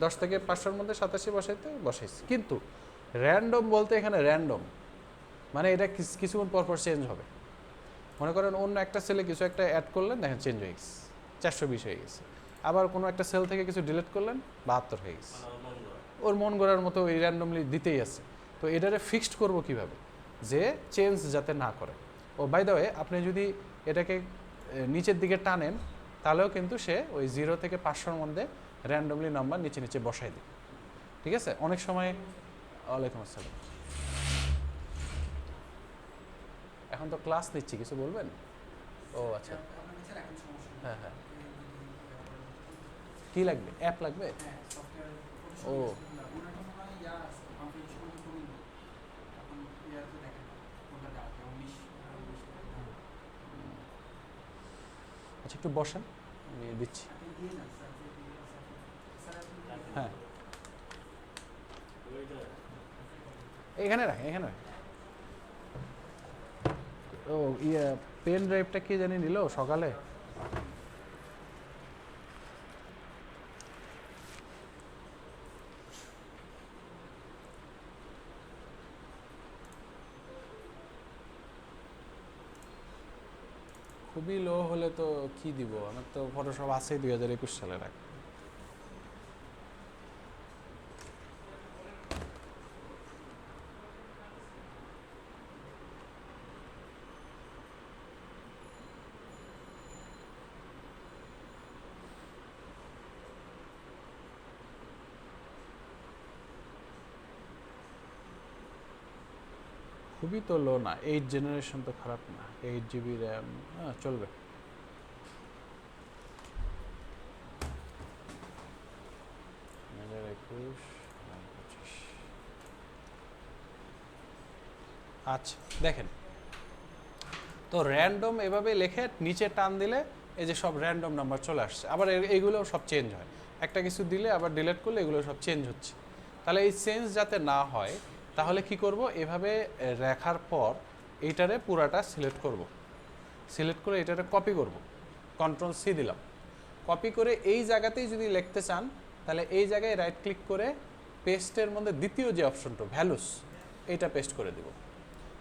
10 থেকে 500-র মধ্যে 87 বসাইছে। কিন্তু র্যান্ডম বলতে এখানে র্যান্ডম মানে এটা কিছুক্ষণ পর চেঞ্জ হবে। মনে করেন অন্য একটা সেলে কিছু একটা অ্যাড করলেন, দেখেন চেঞ্জ হয়ে গেছে, 420 হয়ে গেছে। আবার কোনো একটা সেল থেকে কিছু ডিলিট করলেন, 72 হয়ে গেছে। ওর মন গড়ার মতো এই র্যান্ডমলি দিতেই আছে। তো এটারে ফিক্সড করব কিভাবে, যে চেঞ্জ যাতে না করে। ও বাই দ্য ওয়ে, আপনি যদি এটাকে নিচের দিকে টানেন তাহলেও কিন্তু সে ওই 0 থেকে 500-র মধ্যে র্যান্ডমলি নাম্বার নিচে বসাই দিবে, ঠিক আছে। অনেক সময় ওয়ালাইকুম আসসালাম, এখন তো ক্লাস নিচ্ছি, কিছু বলবেন? ও আচ্ছা, হ্যাঁ হ্যাঁ, কি লাগবে? অ্যাপ লাগবে? ও আচ্ছা, একটু বসেন, আমি দিচ্ছি। হ্যাঁ, এখানে রাখ, এখানে রাখ। ও পেন ড্রাইভটা কে জানি নিল সকালে। খুবই লো হলে তো কি দিব, আমার তো ফটোশপ আছে 2021 সালের আগে। খুবই তো লো না, 8 জেনারেশন তো খারাপ না, 8 GB র্যাম, হ্যাঁ চলবে। আচ্ছা দেখেন তো র্যান্ডম এভাবে লিখে নিচে টান দিলে এই যে সব র্যান্ডম নাম্বার চলে আসছে। আবার এইগুলো সব চেঞ্জ হয়, একটা কিছু দিলে আবার ডিলিট করলে এগুলো সব চেঞ্জ হচ্ছে। তাহলে এই চেঞ্জ যাতে না হয় তাহলে কি করব, এভাবে রাখার পর এইটারে পুরাটা সিলেক্ট করব, সিলেক্ট করে এটারে কপি করব, Ctrl+C দিলাম, কপি করে এই জায়গাতেই যদি লিখতে চান তাহলে এই জায়গায় রাইট ক্লিক করে পেস্টের মধ্যে দ্বিতীয় যে অপশনটা ভ্যালুস, এইটা পেস্ট করে দেব।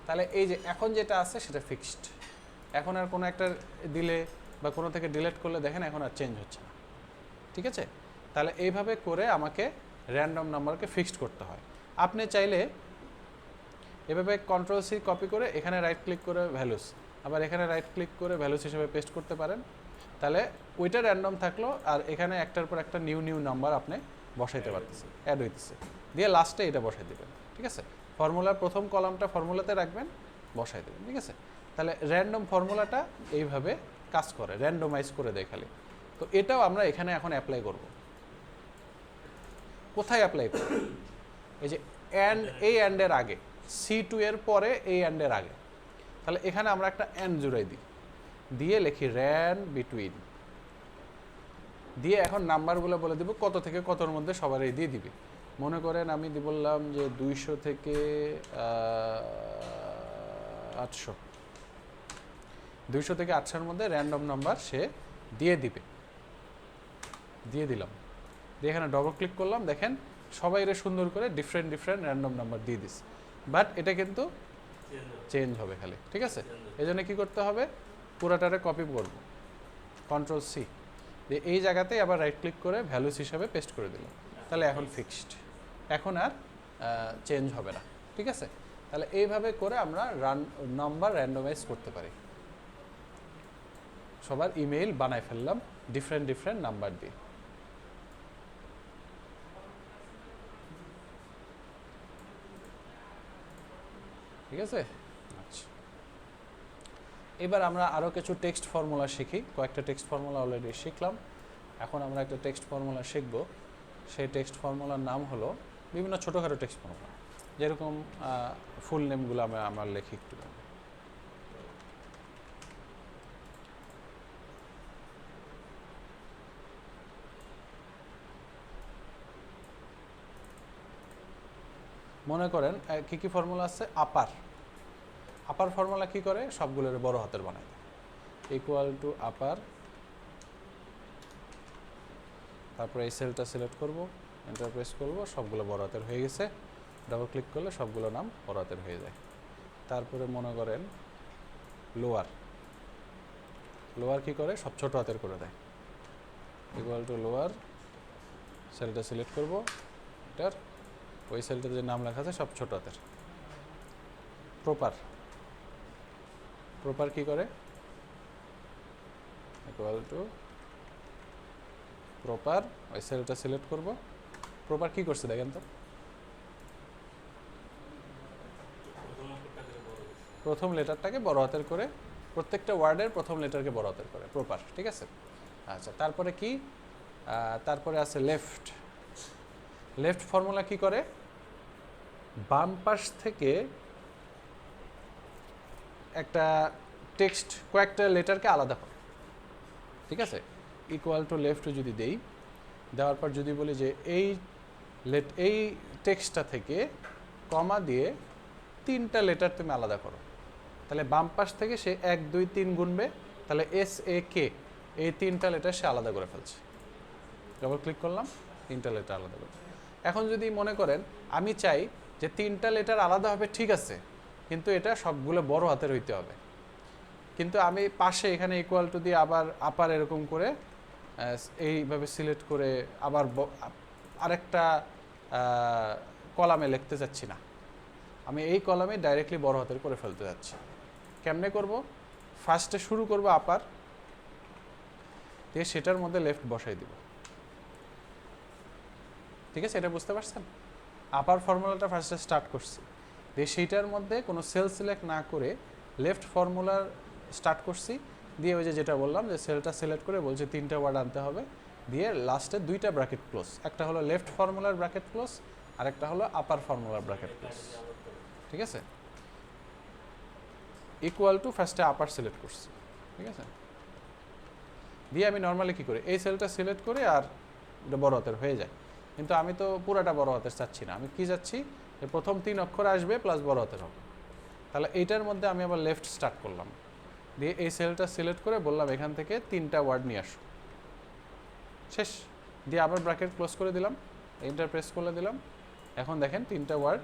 তাহলে এই যে এখন যেটা আছে সেটা ফিক্সড, এখন আর কোনো একটা দিলে বা কোনো থেকে ডিলিট করলে দেখেন এখন আর চেঞ্জ হচ্ছে না, ঠিক আছে। তাহলে এইভাবে করে আমাকে র্যান্ডম নাম্বারকে ফিক্সড করতে হয়। আপনি চাইলে এভাবে Ctrl+C কপি করে এখানে রাইট ক্লিক করে ভ্যালুস, আবার এখানে রাইট ক্লিক করে ভ্যালুস হিসেবে পেস্ট করতে পারেন। তাহলে ওইটা র্যান্ডম থাকলো আর এখানে একটার পর একটা নিউ নাম্বার আপনি বসাইতে পারতেছেন, অ্যাড হইতেছে, দিয়ে লাস্টে এটা বসাই দেবেন, ঠিক আছে। ফর্মুলার প্রথম কলামটা ফর্মুলাতে রাখবেন, বসাই দেবেন, ঠিক আছে। তাহলে র্যান্ডম ফর্মুলাটা এইভাবে কাজ করে, র্যান্ডমাইজ করে দেয় খালি। তো এটাও আমরা এখানে এখন অ্যাপ্লাই করব। কোথায় অ্যাপ্লাই করব? এই যে অ্যান্ড, এই অ্যান্ডের আগে, C2 এর পরে এই অ্যান্ডের আগে। তাহলে এখানে আমরা একটা এন জুড়াই দিই, দিয়ে লিখি র্যান বিটুইন, দিয়ে এখন নাম্বারগুলো বলে দিব কত থেকে কতর মধ্যে সবারই দিয়ে দিবে। মনে করেন আমি বললাম যে 200 থেকে 800, 200 থেকে 800-র মধ্যে র্যান্ডম নাম্বার সে দিয়ে দিবে। দিয়ে দিলাম, দিয়ে এখানে ডবল ক্লিক করলাম, দেখেন সবাই এর সুন্দর করে ডিফারেন্ট ডিফারেন্ট র্যান্ডম নাম্বার দিয়ে দিস, বাট এটা কিন্তু চেঞ্জ হবে খালি, ঠিক আছে? এই জন্য কী করতে হবে, পুরাটারে কপি করব, কন্ট্রোল সি দিয়ে এই জায়গাতেই আবার রাইট ক্লিক করে ভ্যালুস হিসাবে পেস্ট করে দিলাম। তাহলে এখন ফিক্সড, এখন আর চেঞ্জ হবে না, ঠিক আছে? তাহলে এইভাবে করে আমরা নাম্বার র্যান্ডমাইজ করতে পারি। সবার ইমেইল বানাই ফেললাম ডিফারেন্ট ডিফারেন্ট নাম্বার দিয়ে। ঠিক আছে, আচ্ছা এবার আমরা আরও কিছু টেক্সট ফর্মুলা শিখি। কয়েকটা টেক্সট ফর্মুলা অলরেডি শিখলাম, এখন আমরা একটা টেক্সট ফর্মুলা শিখব। সেই টেক্সট ফর্মুলার নাম হলো বিভিন্ন ছোটোখাটো টেক্সট ফর্মুলা, যেরকম ফুল নেমগুলো আমার লেখি একটু। মনে করেন কী কী ফর্মুলা আছে, আপার ফর্মুলা কি করে, সবগুলোর বড় হাতের বানায় দেয়, ইকুয়াল টু আপার, তারপরে এই সেলটা সিলেক্ট করব, এন্টার প্রেস করব, সবগুলো বড় হাতের হয়ে গেছে, ডাবল ক্লিক করলে সবগুলো নাম বড় হাতের হয়ে যায়। তারপরে মনে করেন লোয়ার কি করে, সব ছোট হাতের করে দেয়, ইকুয়াল টু লোয়ার, সেলটা সিলেক্ট করব, এটার ওই সেলটাতে যে নাম লেখা আছে সব ছোট হাতের। প্রপার কি করে, ইকুয়াল টু প্রপার, ওই সেলটা সিলেক্ট করব। প্রপার কি করছে দেখেন তো, প্রথম লেটারটাকে বড় হাতের করে, প্রত্যেকটা ওয়ার্ডের প্রথম লেটারকে বড় হাতের করে, প্রপার, ঠিক আছে? আচ্ছা তারপরে কি, তারপরে আছে লেফট ফর্মুলা কি করে, বাম পাশ থেকে একটা টেক্সট কয়েকটা লেটারকে আলাদা করে, ঠিক আছে? ইকুয়াল টু লেফট যদি দেই, দেওয়ার পর যদি বলি যে এই টেক্সটটা থেকে কমা দিয়ে 3টা লেটার তুমি আলাদা করো, তাহলে বাম পাশ থেকে সে 1 2 3 গুনবে, তাহলে SAK এই 3টা লেটার সে আলাদা করে ফেলছে। ডবল ক্লিক করলাম, 3টা লেটার আলাদা করে। এখন যদি মনে করেন আমি চাই যে 3টা লেটার আলাদা হবে, ঠিক আছে, কিন্তু এটা সবগুলো বড় হাতের হইতে হবে, কিন্তু আমি পাশে এখানে ইকুয়াল টু দিয়ে আবার আপার এরকম করে এইভাবে সিলেক্ট করে আবার আরেকটা কলামে লিখতে চাচ্ছি না, আমি এই কলামে ডাইরেক্টলি বড় হাতের করে ফেলতে যাচ্ছি। কেমনে করব, ফার্স্টে শুরু করব আপার দিয়ে সেটার মধ্যে লেফট বসাই দিব, ঠিক আছে? এটা বুঝতে পারছেন? আপার ফর্মুলাটা ফার্স্টে স্টার্ট করছি, দিয়ে সেইটার মধ্যে কোনো সেল সিলেক্ট না করে লেফট ফর্মুলার স্টার্ট করছি, দিয়ে ওই যেটা বললাম যে সেলটা সিলেক্ট করে বলছে 3টা ওয়ার্ড আনতে হবে, দিয়ে লাস্টে 2টা ব্র্যাকেট ক্লোজ, একটা হলো লেফট ফর্মুলার ব্র্যাকেট ক্লোজ আর একটা হলো আপার ফর্মুলার ব্র্যাকেট ক্লোজ, ঠিক আছে? ইকুয়াল টু ফার্স্টে আপার সিলেক্ট করছি, ঠিক আছে? দিয়ে আমি নর্মালি কী করি, এই সেলটা সিলেক্ট করে আর এটা বড় হাতের হয়ে যায়, কিন্তু আমি তো পুরাটা বড় হাতের চাচ্ছি না, আমি কি চাচ্ছি যে প্রথম 3 অক্ষর আসবে প্লাস বড় হাতের হবে। তাহলে এইটার মধ্যে আমি আবার লেফট স্টার্ট করলাম, দিয়ে এই সেলটা সিলেক্ট করে বললাম এখান থেকে 3টা ওয়ার্ড নিয়ে আসো, শেষ, দিয়ে আবার ব্র্যাকেট ক্লোজ করে দিলাম, এন্টার প্রেস করে দিলাম। এখন দেখেন 3টা ওয়ার্ড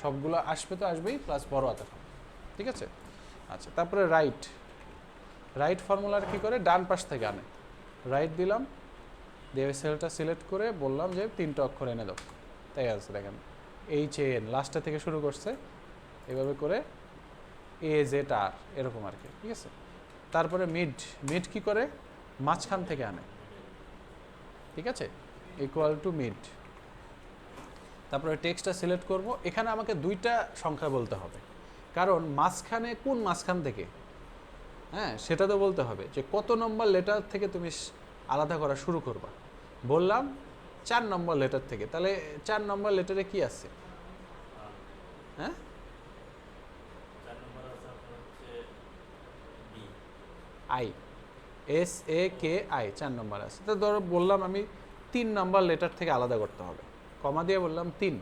সবগুলো আসবে তো আসবেই, প্লাস বড় হাতের হবে, ঠিক আছে? আচ্ছা তারপরে রাইট ফর্মুলার কি করে, ডান পাশ থেকে আনে, রাইট দিলাম, দিয়ে সেলটা সিলেক্ট করে বললাম যে 3টা অক্ষর এনে দাও, তাই আছে দেখেন HAN লাস্টটা থেকে শুরু করছে, এভাবে করে AZR এরকম আর কি, ঠিক আছে? তারপরে মিড কি করে, মাঝখান থেকে আনে, ঠিক আছে? ইকুয়াল টু মিড, তারপরে টেক্সটটা সিলেক্ট করব, এখানে আমাকে 2টা সংখ্যা বলতে হবে, কারণ মাঝখানে কোন মাঝখান থেকে, হ্যাঁ সেটা তো বলতে হবে যে কত নম্বর লেটার থেকে তুমি আলাদা করা শুরু করবা। বললাম 4 নম্বর লেটার থেকে, তাহলে 4 নম্বর লেটারে কি আছে, হ্যাঁ 4 নম্বর আছে আপনার আই, SAKI 4 নম্বর আছে। তো ধরো বললাম আমি 3 নম্বর লেটার থেকে আলাদা করতে হবে, কমা দিয়ে বললাম 3।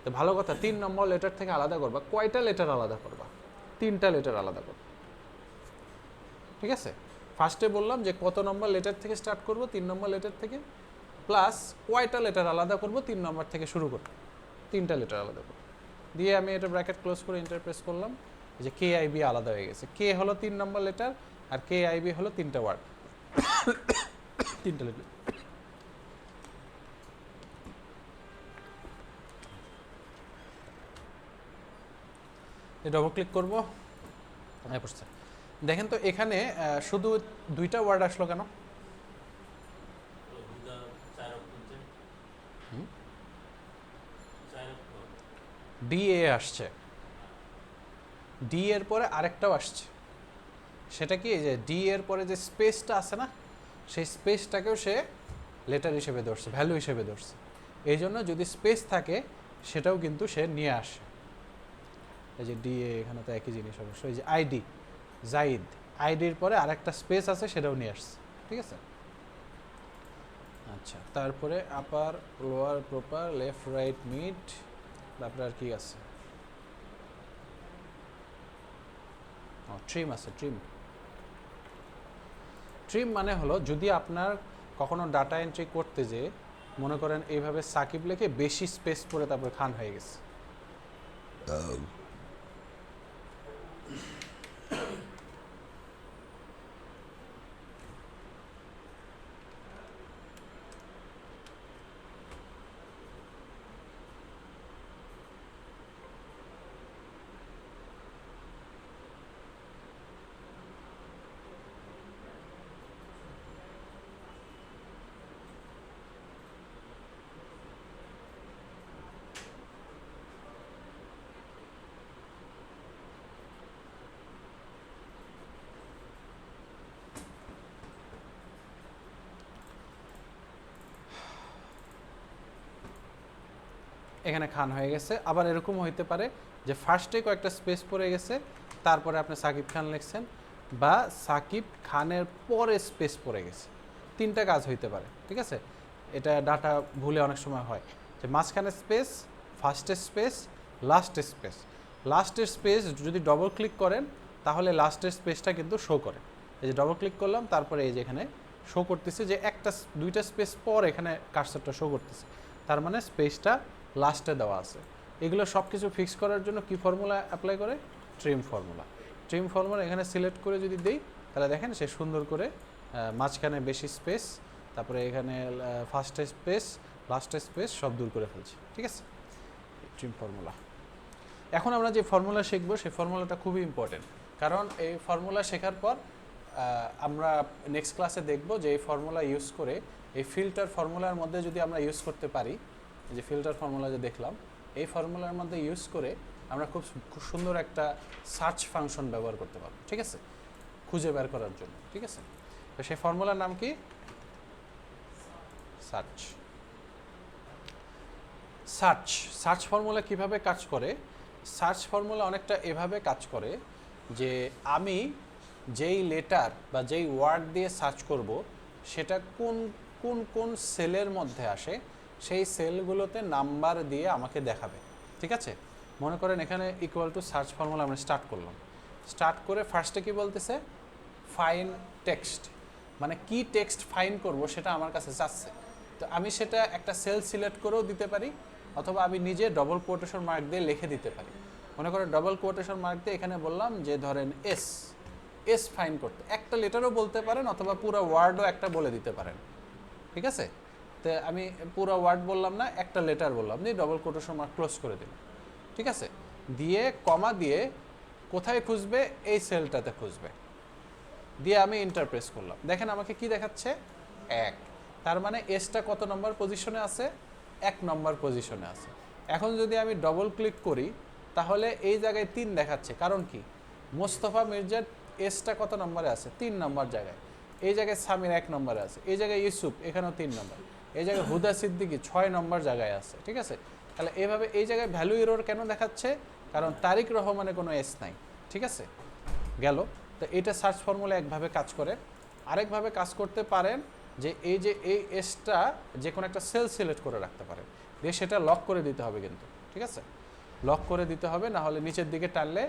তো ভালো কথা, 3 নম্বর লেটার থেকে আলাদা করবা, কয়টা লেটার আলাদা করবা? 3টা লেটার আলাদা করবা, ঠিক আছে। ফার্স্টে বললাম যে কত নম্বর লেটার থেকে স্টার্ট করব, 3 নম্বর লেটার থেকে, প্লাস কয়টা লেটার আলাদা করব 3 নম্বর থেকে শুরু করব, 3টা লেটার আলাদা করব। দিয়ে আমি এটা ব্র্যাকেট ক্লোজ করে এন্টার প্রেস করলাম, যে KIB আলাদা হয়ে গেছে। K হলো 3 নম্বর লেটার আর KIB হলো 3টা ওয়ার্ড, 3টা লেটার। ডবল ক্লিক করবো, দেখেন তো এখানে শুধু 2টা ওয়ার্ড আসলো কেন? তো হুদা 4 অক্ষর যে হুম? 4 অক্ষর। DA আসছে, ডি এর পরে আরেকটাও আসছে। সেটা কি, যে ডি এর পরে যে স্পেসটা আছে না, সেই স্পেসটাকেও সে লেটার হিসেবে ধরছে, ভ্যালু হিসেবে ধরছে। এই জন্য যদি স্পেস থাকে সেটাও কিন্তু সে নিয়ে আসে। এই যে DA, এখানে তো একই জিনিস অবশ্যই। এই যে ID জাইদ, আইডির পরে আরেকটা স্পেস আছে, সেটাও নিয়ে আসছে, ঠিক আছে। আচ্ছা, তারপরে upper, lower, proper, left, right, mid, তারপরে আর কি আছে? ট্রিম আছে। ট্রিম মানে হলো, যদি আপনার কখনো ডাটা এন্ট্রি করতে যে মনে করেন এইভাবে সাকিব লিখে বেশি স্পেস পড়ে তারপর খান হয়ে গেছে, এখানে খান হয়ে গেছে। আবার এরকম হইতে পারে যে ফার্স্টে কয়েকটা স্পেস পড়ে গেছে, তারপরে আপনি সাকিব খান লিখছেন, বা সাকিব খানের পরে স্পেস পড়ে গেছে। 3টা কাজ হইতে পারে, ঠিক আছে। এটা ডাটা ভুলে অনেক সময় হয়, যে মাঝখানে স্পেস, ফার্স্টে স্পেস, লাস্টের স্পেস। লাস্টের স্পেস যদি ডবল ক্লিক করেন তাহলে লাস্টের স্পেসটা কিন্তু শো করে। এই যে ডবল ক্লিক করলাম, তারপরে এই যে এখানে শো করতেছে যে 2টা স্পেস পর এখানে কার্সরটা শো করতেছে, তার মানে স্পেসটা লাস্টে দেওয়া আছে। এগুলো সব কিছু ফিক্স করার জন্য কি ফর্মুলা অ্যাপ্লাই করে? Trim formula. ট্রিম ফর্মুলা এখানে সিলেক্ট করে যদি দেই, তাহলে দেখেন সে সুন্দর করে মাঝখানে বেশি স্পেস, তারপরে এখানে ফার্স্টে স্পেস, লাস্টে স্পেস সব দূর করে ফেলছি, ঠিক আছে। Trim formula. এখন আমরা যে ফর্মুলা শিখব সেই ফর্মুলাটা খুবই ইম্পর্টেন্ট, কারণ এই ফর্মুলা শেখার পর আমরা নেক্সট ক্লাসে দেখব যে এই ফর্মুলা ইউজ করে, এই ফিল্টার ফর্মুলার মধ্যে যদি আমরা ইউজ করতে পারি, যে ফিল্টার ফর্মুলা যে দেখলাম, এই ফর্মুলার মধ্যে ইউজ করে আমরা খুব সুন্দর একটা সার্চ ফাংশন ব্যবহার করতে পারবো, ঠিক আছে, খুঁজে বের করার জন্য, ঠিক আছে। তো সেই ফর্মুলার নাম কি? সার্চ। সার্চ ফর্মুলা কিভাবে কাজ করে? সার্চ ফর্মুলা অনেকটা এভাবে কাজ করে যে আমি যেই লেটার বা যেই ওয়ার্ড দিয়ে সার্চ করব সেটা কোন কোন কোন সেলের মধ্যে আসে সেই সেলগুলোতে নাম্বার দিয়ে আমাকে দেখাবে, ঠিক আছে। মনে করেন এখানে ইকুয়াল টু সার্চ ফর্মুলা আমরা স্টার্ট করলাম, স্টার্ট করে ফার্স্টে কি বলতেছে? ফাইন টেক্সট, মানে কি টেক্সট ফাইন করব সেটা আমার কাছে চাচ্ছে। তো আমি সেটা একটা সেল সিলেক্ট করেও দিতে পারি, অথবা আমি নিজে ডবল কোটেশন মার্ক দিয়ে লিখে দিতে পারি। মনে করেন ডবল কোটেশন মার্ক দিয়ে এখানে বললাম যে ধরেন এস ফাইন করতে, একটা লেটারও বলতে পারেন, অথবা পুরো ওয়ার্ডও একটা বলে দিতে পারেন, ঠিক আছে। তো আমি পুরো ওয়ার্ড বললাম না, একটা লেটার বললাম, দিয়ে ডবল কোটেশন মার্ক ক্লোজ করে দিলাম, ঠিক আছে। দিয়ে কমা দিয়ে কোথায় খুঁজবে? এই সেলটাতে খুঁজবে, দিয়ে আমি এন্টার প্রেস করলাম। দেখেন আমাকে কি দেখাচ্ছে? 1। তার মানে এসটা কত নম্বর পজিশনে আছে? 1 নম্বর পজিশনে আছে। এখন যদি আমি ডবল ক্লিক করি তাহলে এই জায়গায় 3 দেখাচ্ছে, কারণ কি? মোস্তফা মির্জার এসটা কত নম্বরে আছে? 3 নম্বর জায়গায়। এই জায়গায় সামির 1 নম্বরে আছে, এই জায়গায় ইউসুফ এখানেও 3 নম্বর, এই জায়গায় হুদা সিদ্দিকী 6 নম্বর জায়গায় আছে, ঠিক আছে। তাহলে এইভাবে এই জায়গায় ভ্যালু এরর কেন দেখাচ্ছে? কারণ তারিক রহমানে কোনো এস নাই, ঠিক আছে। গেল তো এটা সার্চ ফর্মুলা একভাবে কাজ করে। আরেকভাবে কাজ করতে পারেন যে এই এসটা যে কোনো একটা সেল সিলেক্ট করে রাখতে পারেন, দিয়ে সেটা লক করে দিতে হবে কিন্তু, ঠিক আছে? লক করে দিতে হবে, না হলে নিচের দিকে টানলে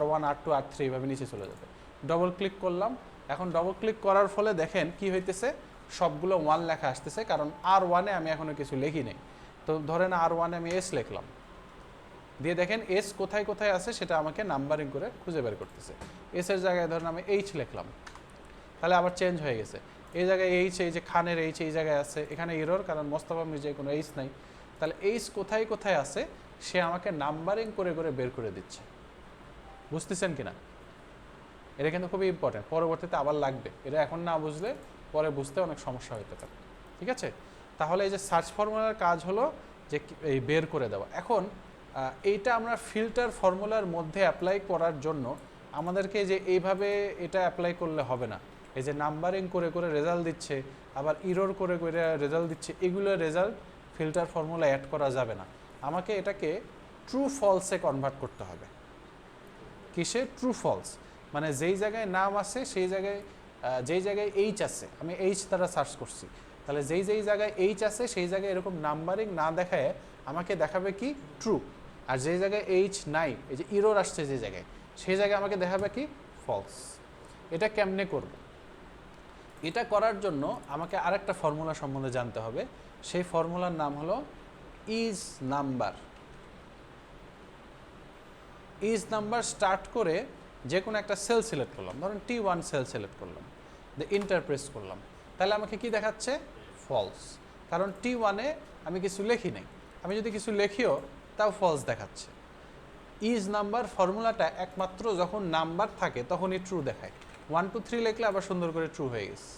R1 R2 R3 এইভাবে নিচে চলে যাবে। ডবল ক্লিক করলাম, এখন ডবল ক্লিক করার ফলে দেখেন কি হইতেছে, সবগুলো 1 লেখা আসতেছে, কারণ R1-এ আমি এখনো কিছু লিখি নাই। তো ধরেন R1-এ আমি এস লিখলাম, দিয়ে দেখেন এস কোথায় কোথায় আছে সেটা আমাকে নাম্বারিং করে খুঁজে বের করতেছে। এসের জায়গায় ধরেন আমি এইচ লিখলাম, তাহলে আবার চেঞ্জ হয়ে গেছে। এই জায়গায় এইচ, এই যে খানের এইচ এই জায়গায় আছে, এখানে এরর, কারণ মোস্তফা মির্জায় কোনো এইচ নাই। তাহলে এইচ কোথায় কোথায় আছে সে আমাকে নাম্বারিং করে করে বের করে দিচ্ছে। বুঝতেছেন কিনা? এটা কিন্তু খুবই ইম্পর্টেন্ট, পরবর্তীতে আবার লাগবে। এটা এখন না বুঝলে পরে বুঝতে অনেক সমস্যা হতে পারে, ঠিক আছে? তাহলে এই যে সার্চ ফর্মুলার কাজ হলো যে এই বের করে দেওয়া। এখন এইটা আমরা ফিল্টার ফর্মুলার মধ্যে অ্যাপ্লাই করার জন্য আমাদেরকে যে এইভাবে এটা অ্যাপ্লাই করলে হবে না। এই যে নাম্বারিং করে করে রেজাল্ট দিচ্ছে, আবার ইরর করে করে রেজাল্ট দিচ্ছে, এগুলো রেজাল্ট ফিল্টার ফর্মুলা অ্যাড করা যাবে না। আমাকে এটাকে ট্রু ফলসে কনভার্ট করতে হবে। কিসে? ট্রু ফলস, মানে যেই জায়গায় নাম আছে সেই জায়গায়, যেই জায়গায় এইচ আছে, আমি এইচ দ্বারা সার্চ করছি, তাহলে যেই যেই জায়গায় এইচ আছে সেই জায়গায় এরকম নাম্বারিং না দেখায় আমাকে দেখাবে কি? ট্রু। আর যেই জায়গায় এইচ নাই, এই যে ইরর আসছে যে জায়গায়, সেই জায়গায় আমাকে দেখাবে কি? ফলস। এটা কেমনে করব? এটা করার জন্য আমাকে আরেকটা ফর্মুলা সম্বন্ধে জানতে হবে। সেই ফর্মুলার নাম হলো is number. Is number start করে যে কোনো একটা সেল সিলেক্ট করলাম, ধরুন T1 সেল সিলেক্ট করলাম, দিয়ে ইন্টার প্রেস করলাম, তাহলে আমাকে কি দেখাচ্ছে? ফলস। কারণ T1-এ আমি কিছু লিখি নাই। আমি যদি কিছু লিখিও তাও ফলস দেখাচ্ছে। ইজ নাম্বার ফর্মুলাটা একমাত্র যখন নাম্বার থাকে তখনই ট্রু দেখায়। 1 2 3 লিখলে আবার সুন্দর করে ট্রু হয়ে গেছে।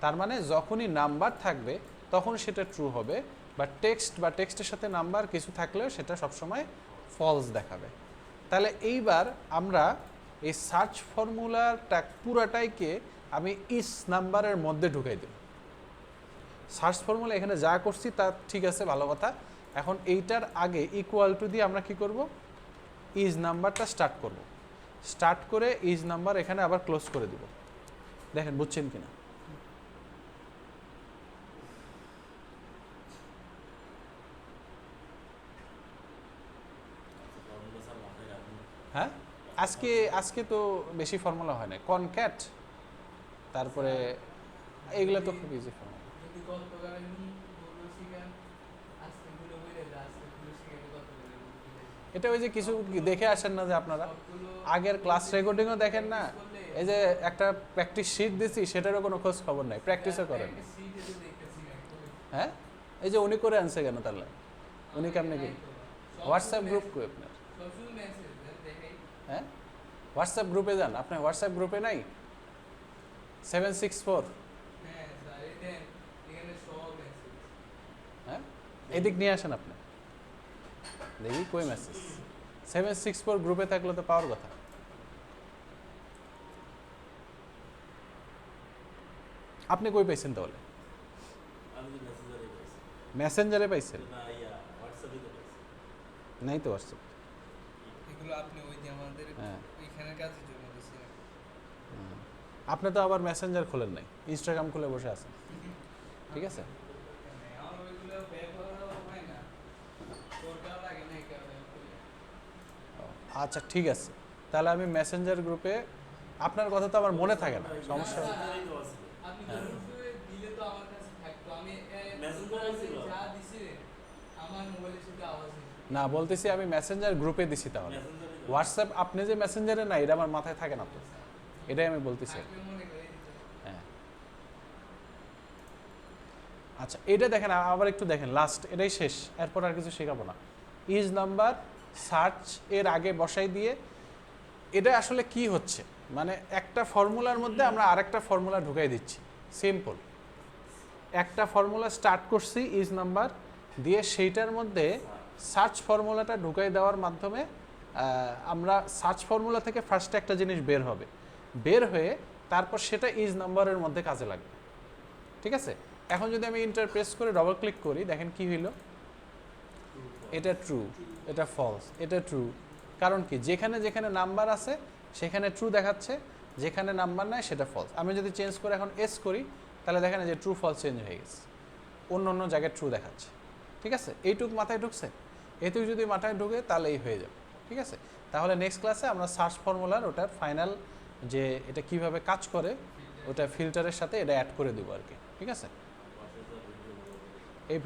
তার মানে যখনই নাম্বার থাকবে তখন সেটা ট্রু হবে, বা টেক্সট বা টেক্সটের সাথে নাম্বার কিছু থাকলেও সেটা সবসময় ফলস দেখাবে। তাহলে এইবার আমরা এই সার্চ ফর্মুলাটা পুরাটাইকে আমি ইজ নাম্বারের মধ্যে ঢুকাই দেব। সার্চ ফর্মুলা এখানে যা করছি তা ঠিক আছে, ভালো কথা। এখন এইটার আগে ইকুয়াল টু দিয়ে আমরা কি করব? ইজ নাম্বারটা স্টার্ট করব। স্টার্ট করে ইজ নাম্বার এখানে আবার ক্লোজ করে দিব। দেখেন বুঝছেন কিনা? ফর্মুলা স্যার মাথায় রাখুন। হ্যাঁ, আজকে তো বেশি ফর্মুলা হয় না, কনক্যাট, তারপরে এগুলো তো খুব ইজি ফর্মুলা। যদি গল্প করেন বলবো শিখান, আজকে গুলো বলে দা, আজকে গুলো শিখান গল্প করেন। এটা ওই যে কিছু দেখে আসেন না যে আপনারা সবগুলো আগের ক্লাস রেকর্ডিংও দেখেন না, এই যে একটা প্র্যাকটিস শিট দিছি সেটারও কোনো খোঁজ খবর নাই, প্র্যাকটিসও করেন না। হ্যাঁ, এই যে উনি করে আনছে কেন তাহলে? উনি কেমনে কি? হোয়াটসঅ্যাপ গ্রুপ কই আপনার? সবসময় মেসেজ দেখাই। হ্যাঁ, হোয়াটসঅ্যাপ গ্রুপে যান। আপনার হোয়াটসঅ্যাপ গ্রুপে নাই 764? হ্যাঁ স্যার, এই দেন এখানে সব মেসেজ। হ্যাঁ, এদিক নিয়ে আসেন আপনি, দেখি কই মেসেজ। 764 গ্রুপে থাকলে তো পাওয়ার কথা। আপনি কই পাইছেন তাহলে? আমি তো মেসেঞ্জারে পাইছি। মেসেঞ্জারে পাইছেন? না, হোয়াটসঅ্যাপে তো পাইছি। নাই তো হোয়াটসঅ্যাপ। এগুলো আপনি ওই যে আমাদের হ্যাঁ। এখানের কাজের জন্য দিয়েছিলেন। আপনি তো আবার মেসেঞ্জার খোলেন নাই, ইনস্টাগ্রাম খুলে বসে আছেন, ঠিক আছে? আমার ওইগুলো ব্যবহার হয় না, দরকার লাগে না এই কারণে। আচ্ছা ঠিক আছে, তাহলে আমি মেসেঞ্জার গ্রুপে, আপনার কথা তো আমার মনে থাকে না, সমস্যা নেই। মেসেঞ্জারেই তো আছে। আপনি হ্যাঁ। গ্রুপে দিলে তো আমার কাছে থাকতো। আমি মেসেঞ্জারে ছিল। যা দিছিলেন আমার মোবাইলের সাথে আওয়াজ হয়েছে। না, বলতেছি আমি মেসেঞ্জার গ্রুপে দিছি তাহলে। মেসেঞ্জারেই তো আছে। হোয়াটসঅ্যাপ আপনি যে মেসেঞ্জারে না, এটা আমার মাথায় থাকে না তো, এটাই আমি বলতেছি। থাকলে মনে করে দিতে। হ্যাঁ, আচ্ছা এটা দেখেন, আবার একটু দেখেন, লাস্ট এটাই শেষ, এরপর আর কিছু শেখাবো না। ইজ নাম্বার সার্চ এর আগে বসাই দিয়ে, এটা আসলে কি হচ্ছে, মানে একটা ফর্মুলার মধ্যে আমরা আরেকটা ফর্মুলা ঢুকাই দিচ্ছি। সিম্পল, একটা ফর্মুলা স্টার্ট করছি ইজ নাম্বার দিয়ে, সেইটার মধ্যে সার্চ ফর্মুলাটা ঢুকাই দেওয়ার মাধ্যমে আমরা সার্চ ফর্মুলা থেকে ফার্স্টে একটা জিনিস বের হবে, বের হয়ে তারপর সেটা ইজ নাম্বারের মধ্যে কাজে লাগবে, ঠিক আছে? এখন যদি আমি ইন্টার প্রেস করে ডবল ক্লিক করি, দেখেন কি হইল, এটা ট্রু, এটা ফলস, এটা ট্রু। কারণ কি, যেখানে যেখানে নাম্বার আছে সেখানে ট্রু দেখাচ্ছে, যেখানে নাম্বার নাই সেটা ফলস। আমি যদি চেঞ্জ করে এখন এস করি তাহলে দেখেন যে ট্রু ফলস চেঞ্জ হয়ে গেছে, অন্য অন্য জায়গায় ট্রু দেখাচ্ছে। ঠিক আছে, এইটুক মাথায় ঢুকছে, এটুকু যদি মাথায় ঢুকে তাহলে এই হয়ে যাবে। ঠিক আছে, তাহলে নেক্সট ক্লাসে আমরা সার্চ ফর্মুলার ওটার ফাইনাল যে এটা কিভাবে কাজ করে ওটা ফিল্টারের সাথে এটা অ্যাড করে দেবো আর কি। ঠিক আছে, পাশে তো ভিডিও এই